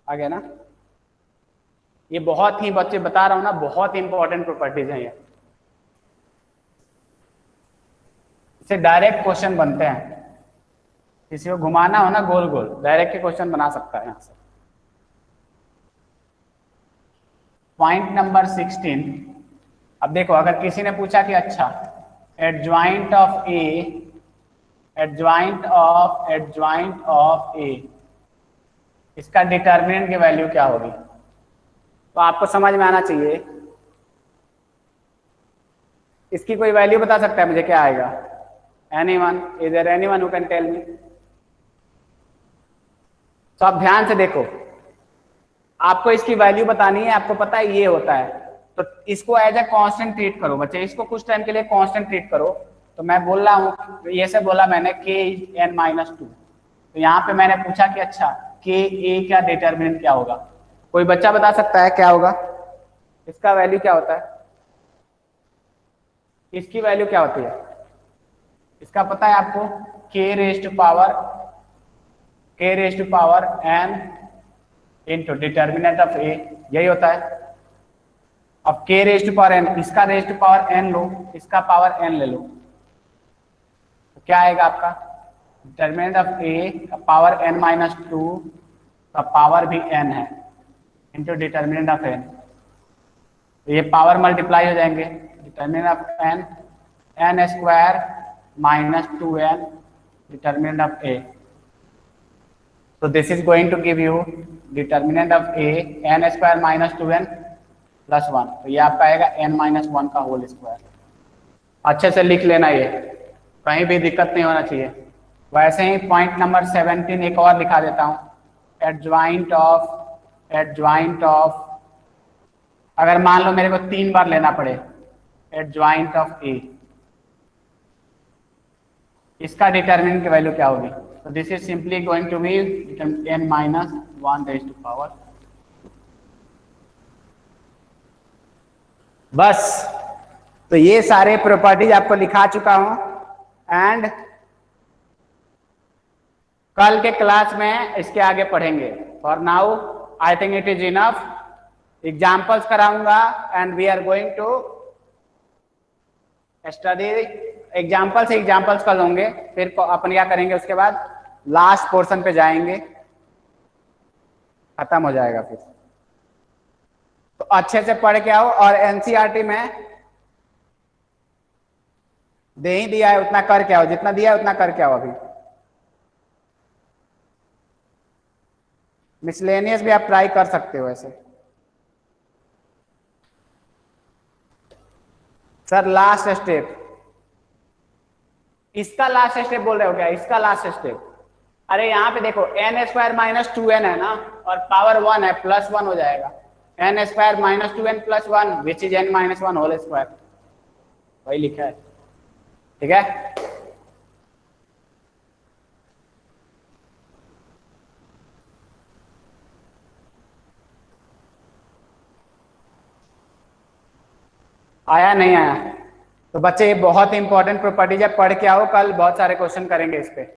आ गया ना? ये बहुत ही, बच्चे बता रहा हूं ना, बहुत इंपॉर्टेंट प्रॉपर्टीज हैं ये, इससे डायरेक्ट क्वेश्चन बनते हैं। किसी को घुमाना हो ना गोल गोल, डायरेक्ट के क्वेश्चन बना सकता है यहां से। Point number 16। अब देखो, अगर किसी ने पूछा कि अच्छा adjoint of A, adjoint of A, इसका डिटर्मिनेंट की वैल्यू क्या होगी, तो आपको समझ में आना चाहिए। इसकी कोई वैल्यू बता सकता है मुझे, क्या आएगा? Anyone, is there anyone who can tell me? तो आप ध्यान से देखो, आपको इसकी वैल्यू बतानी है, आपको पता है ये होता है, तो इसको एज ए कांस्टेंट ट्रीट करो बच्चे, इसको कुछ टाइम के लिए कांस्टेंट ट्रीट करो। तो मैं बोल रहा हूँ, ये से बोला मैंने k is n minus to, तो यहाँ पे मैंने पूछा कि अच्छा k a का डिटरमिनेंट क्या होगा, कोई बच्चा बता सकता है क्या होगा? इसका वैल्यू क्या होता है, इसकी वैल्यू क्या होती है? इसका पता है आपको, k raise to power n into determinant of a, यही होता है। अब k raise to power n, इसका रेज़ टू पावर n लो, इसका पावर n ले लो, तो क्या आएगा आपका? डिटर्मिनेंट ऑफ a का पावर n माइनस टू का पावर भी n है, इंटू डिटर्मिनेंट ऑफ n, तो ये पावर मल्टीप्लाई हो जाएंगे। Determinant of n, n square minus 2n determinant of a, so this is going to give you determinant of a n square minus 2n plus 1, तो ये आपका आएगा n minus 1 का whole square. अच्छे से लिख लेना, ये कहीं भी दिक्कत नहीं होना चाहिए। वैसे ही पॉइंट नंबर 17 एक और लिखा देता हूँ, एडजॉइंट ऑफ अगर मान लो मेरे को 3 बार लेना पड़े एडजॉइंट ऑफ ए, इसका डिटरमिनेंट की वैल्यू क्या होगी? तो this is simply going to be n minus 1 raise to power. बस, तो ये सारे प्रॉपर्टीज आपको लिखा चुका हूं एंड कल के क्लास में इसके आगे पढ़ेंगे। For now I think it is enough. Examples कराऊंगा and we are going to study examples. Examples कल होंगे, फिर अपन क्या करेंगे उसके बाद लास्ट पोर्शन पे जाएंगे, खत्म हो जाएगा फिर। तो अच्छे से पढ़ के आओ और एनसीईआरटी में दे ही दिया है उतना करके आओ, जितना दिया है उतना करके आओ। अभी मिसलेनियस भी आप ट्राई कर सकते हो ऐसे। सर लास्ट स्टेप, इसका लास्ट स्टेप बोल रहे हो क्या? इसका लास्ट स्टेप, अरे यहाँ पे देखो n स्क्वायर माइनस 2n है ना, और पावर 1 है, प्लस 1 हो जाएगा। n square minus 2n plus 1 which is n minus 1 whole square, वही लिखा है। ठीक है, आया नहीं आया? तो बच्चे ये बहुत इंपॉर्टेंट प्रॉपर्टीज है, पढ़ के आओ, कल बहुत सारे क्वेश्चन करेंगे इस पे।